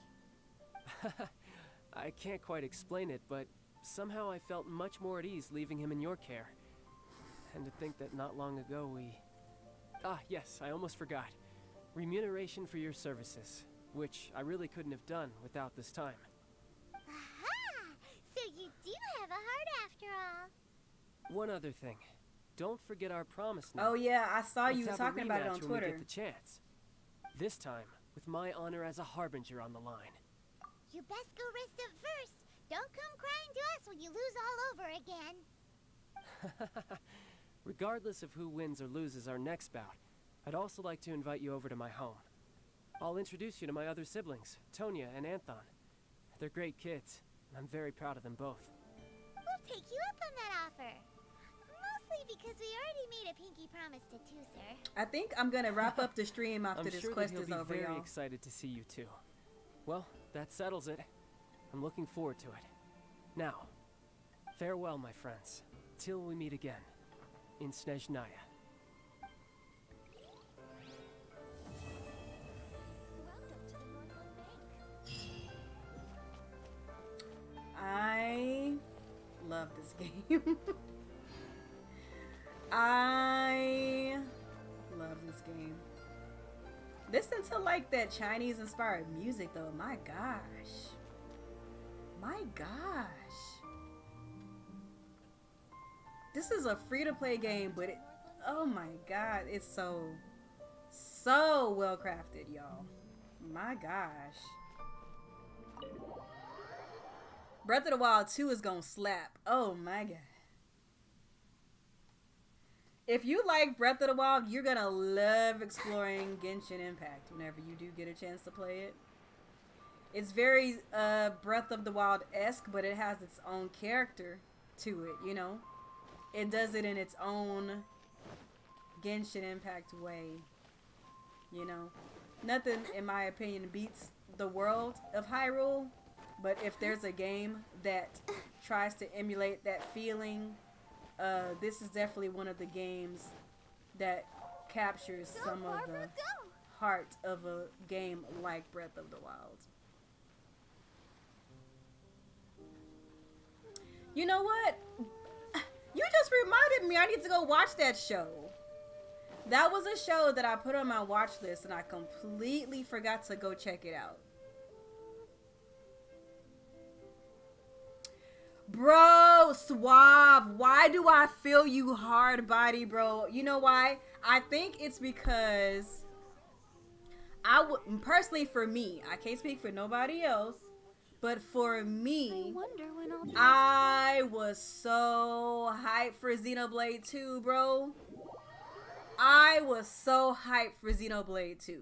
Speaker 2: I can't quite explain it, but somehow I felt much more at ease leaving him in your care. And to think that not long ago we... Ah, yes, I almost forgot. Remuneration for your services, which I really couldn't have done without this time.
Speaker 4: Aha! So you do have a heart after all.
Speaker 2: One other thing. Don't forget our promise now.
Speaker 1: Oh yeah, I saw
Speaker 2: Let's
Speaker 1: you
Speaker 2: have a
Speaker 1: talking about it
Speaker 2: rematch
Speaker 1: on
Speaker 2: when
Speaker 1: Twitter.
Speaker 2: we get the chance. This time, with my honor as a harbinger on the line.
Speaker 4: You best go rest up first. Don't come crying to us when you lose all over again.
Speaker 2: Regardless of who wins or loses our next bout, I'd also like to invite you over to my home. I'll introduce you to my other siblings, Tonya and Anthon. They're great kids, and I'm very proud of them both.
Speaker 4: We'll take you up on that offer. Mostly because we already made a pinky promise to Tooser.
Speaker 1: I think I'm gonna wrap up the stream after
Speaker 2: I'm
Speaker 1: this
Speaker 2: sure
Speaker 1: quest
Speaker 2: that he'll
Speaker 1: is
Speaker 2: be
Speaker 1: over,
Speaker 2: very
Speaker 1: y'all.
Speaker 2: excited to see you too. Well, that settles it. I'm looking forward to it. Now, farewell, my friends, till we meet again in Snezhnaya.
Speaker 4: Welcome to the Northland Bank.
Speaker 1: I love this game. I love this game. Listen to like that Chinese inspired music though. My gosh. My gosh. This is a free to play game, but it, oh my god, it's so well crafted, y'all. My gosh. Breath of the Wild 2 is gonna slap. Oh my god. If you like Breath of the Wild, you're gonna love exploring Genshin Impact whenever you do get a chance to play it. It's very Breath of the Wild-esque, but it has its own character to it, you know? It does it in its own Genshin Impact way, you know? Nothing, in my opinion, beats the world of Hyrule, but if there's a game that tries to emulate that feeling, this is definitely one of the games that captures some of the heart of a game like Breath of the Wild. You know what? You just reminded me I need to go watch that show. That was a show that I put on my watch list and I completely forgot to go check it out. Bro, Suave, why do I feel you hard body, bro? You know why? I think it's because personally for me, I can't speak for nobody else, but for me, I was so hyped for Xenoblade 2, bro. I was so hyped for Xenoblade 2.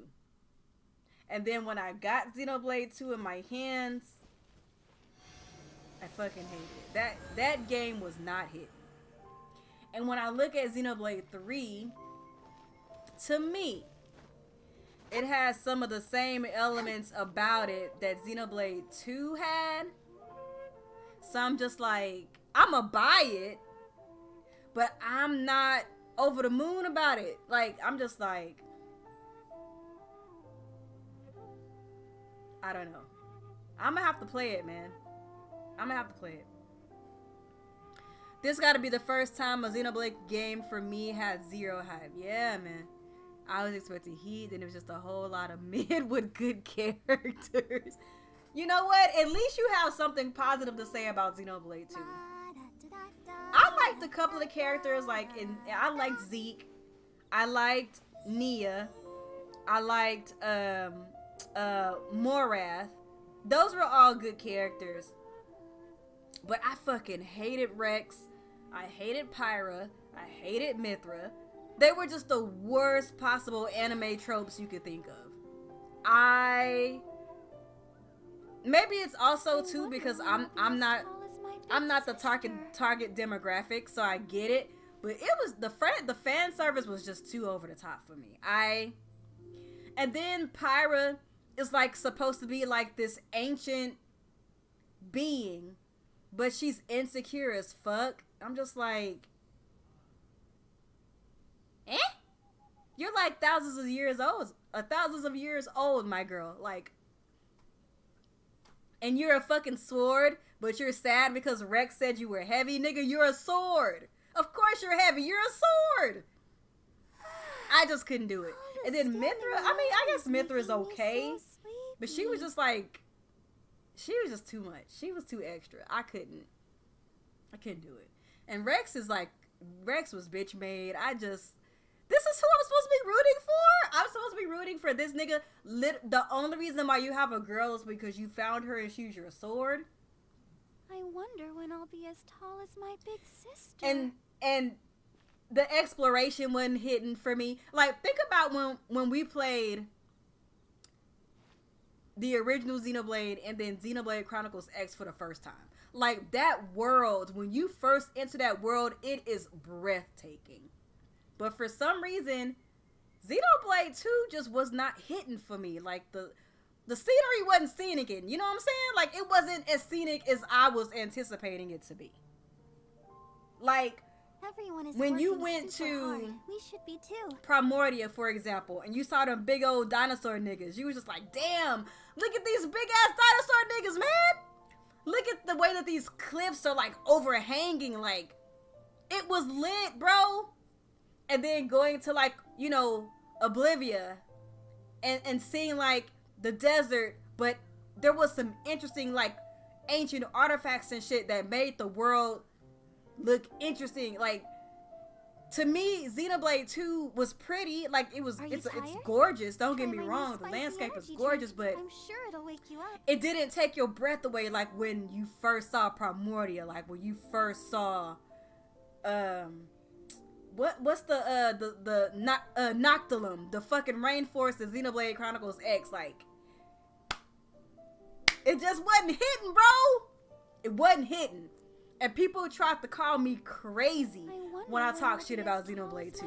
Speaker 1: And then when I got Xenoblade 2 in my hands, I fucking hated it. That game was not hitting. And when I look at Xenoblade 3, to me, it has some of the same elements about it that Xenoblade 2 had. So I'm just like, I'ma buy it, but I'm not over the moon about it. Like, I'm just like, I don't know. I'm gonna have to play it, man. I'm gonna have to play it. This gotta be the first time a Xenoblade game for me had zero hype. Yeah, man. I was expecting heat, and it was just a whole lot of mid with good characters. You know what? At least you have something positive to say about Xenoblade 2. I liked a couple of characters, I liked Zeke. I liked Nia. I liked Morath. Those were all good characters. But I fucking hated Rex. I hated Pyra. I hated Mithra. They were just the worst possible anime tropes you could think of. Maybe it's also too because I'm not the target demographic, so I get it. But it was the fan service was just too over the top for me. And then Pyra is like supposed to be like this ancient being, but she's insecure as fuck. I'm just like, you're like thousands of years old, my girl. Like, and you're a fucking sword, but you're sad because Rex said you were heavy. Nigga, you're a sword. Of course you're heavy. You're a sword. I just couldn't do it. And then Mithra, I guess Mithra's okay, but she was just like, she was just too much. She was too extra. I couldn't do it. And Rex was bitch made. This is who I'm supposed to be rooting for? I'm supposed to be rooting for this nigga. The only reason why you have a girl is because you found her and she was your sword.
Speaker 4: I wonder when I'll be as tall as my big sister.
Speaker 1: And the exploration wasn't hidden for me. Like, think about when we played the original Xenoblade and then Xenoblade Chronicles X for the first time. Like, that world, when you first enter that world, it is breathtaking. But for some reason, Xenoblade 2 just was not hitting for me. Like, the scenery wasn't scenic. You know what I'm saying? Like, it wasn't as scenic as I was anticipating it to be. Like, when you went to
Speaker 4: we should be too.
Speaker 1: Primordia, for example, and you saw them big old dinosaur niggas, you was just like, damn, look at these big ass dinosaur niggas, man. Look at the way that these cliffs are like overhanging. Like, it was lit, bro. And then going to like, you know, Oblivia and seeing like the desert, but there was some interesting like ancient artifacts and shit that made the world look interesting. Like, to me, Xenoblade 2 was pretty. Like, it's gorgeous. Don't get me wrong. The landscape is gorgeous, but
Speaker 4: I'm sure it'll wake you up.
Speaker 1: It didn't take your breath away like when you first saw Primordia, like when you first saw what's the Noctilum, the fucking rainforest of Xenoblade Chronicles X, like, it just wasn't hitting, bro. It wasn't hitting. And people tried to call me crazy when I talk shit about Xenoblade 2.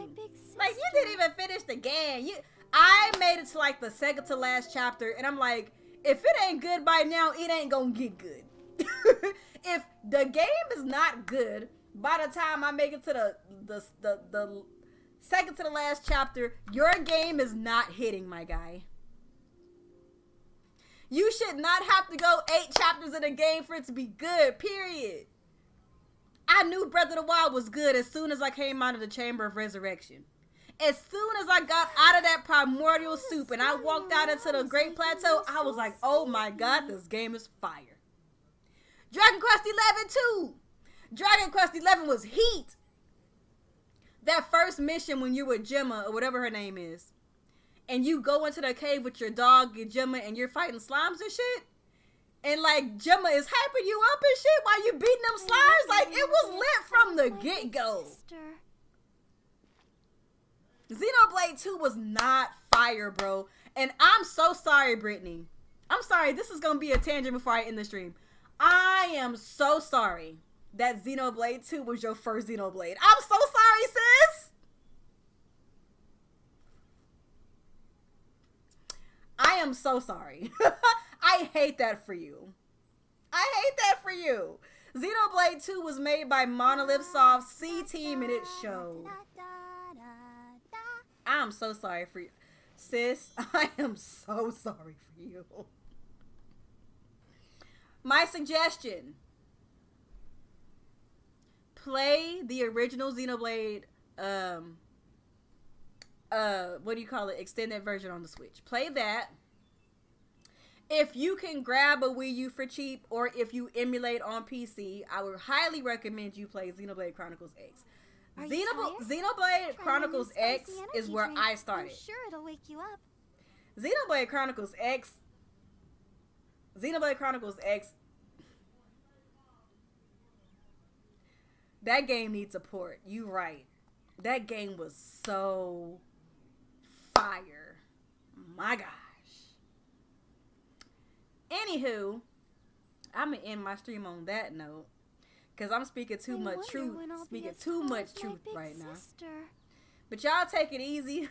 Speaker 1: Like, you didn't even finish the game. I made it to like the second to last chapter, and I'm like, if it ain't good by now, it ain't gonna get good. If the game is not good by the time I make it to the second to the last chapter, your game is not hitting, my guy. You should not have to go 8 chapters in a game for it to be good, period. I knew Breath of the Wild was good as soon as I came out of the Chamber of Resurrection. As soon as I got out of that primordial soup and I walked out into the Great Plateau, I was like, oh my god, this game is fire. Dragon Quest 11 too. Dragon Quest 11 was heat. That first mission when you were Gemma, or whatever her name is, and you go into the cave with your dog and Gemma and you're fighting slimes and shit, and like Gemma is hyping you up and shit while you beating them slimes, like it was lit from the get-go. Xenoblade 2 was not fire, bro. And I'm so sorry, Brittany. I'm sorry. This is going to be a tangent before I end the stream. I am so sorry that Xenoblade 2 was your first Xenoblade. I'm so sorry, sis. I am so sorry. I hate that for you. I hate that for you. Xenoblade 2 was made by Monolith Soft's C Team, and it showed. I'm so sorry for you. Sis, I am so sorry for you. My suggestion. Play the original Xenoblade, what do you call it? Extended version on the Switch. Play that. If you can grab a Wii U for cheap, or if you emulate on PC, I would highly recommend you play Xenoblade Chronicles X. Xenoblade Chronicles X is where I started.
Speaker 4: I'm sure it'll wake you up.
Speaker 1: Xenoblade Chronicles X. That game needs a port. You right. That game was so fire. My gosh. Anywho, I'm gonna end my stream on that note. Because I'm speaking too much truth. Speaking too much truth right now. But y'all take it easy.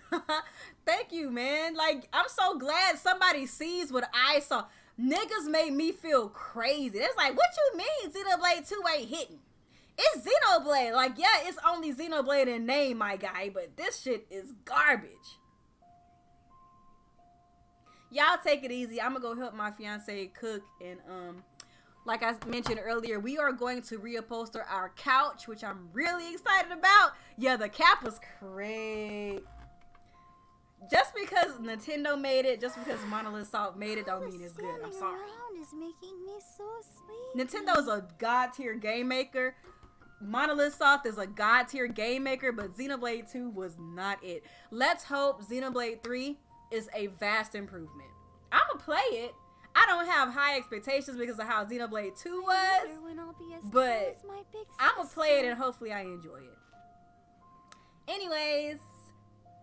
Speaker 1: Thank you, man. Like, I'm so glad somebody sees what I saw. Niggas made me feel crazy. It's like, what you mean Xenoblade 2 ain't hitting? It's Xenoblade. Like, yeah, it's only Xenoblade in name, my guy. But this shit is garbage. Y'all take it easy. I'm going to go help my fiance cook. And, like I mentioned earlier, we are going to reupholster our couch, which I'm really excited about. Yeah, the cap was great. Just because Nintendo made it, just because Monolith Soft made it, don't mean it's good. I'm sorry.
Speaker 4: Is making me so sleepy.
Speaker 1: Nintendo's a god tier game maker. Monolith Soft is a god tier game maker, but Xenoblade 2 was not it. Let's hope Xenoblade 3 is a vast improvement. I'm gonna play it. I don't have high expectations because of how Xenoblade 2 was, but I'm gonna play it and hopefully I enjoy it. Anyways,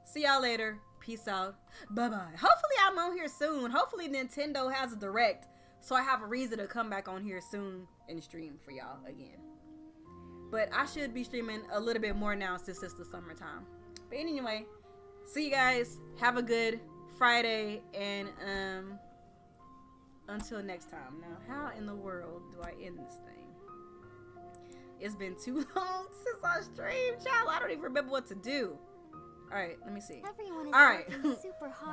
Speaker 1: see y'all later. Peace out. Bye-bye. Hopefully I'm on here soon. Hopefully Nintendo has a direct, so I have a reason to come back on here soon and stream for y'all again. But I should be streaming a little bit more now since it's the summertime. But anyway, see you guys. Have a good Friday, and until next time. Now, how in the world do I end this thing? It's been too long since I streamed, child. I don't even remember what to do. All right, let me see. All right,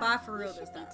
Speaker 1: bye for real this time.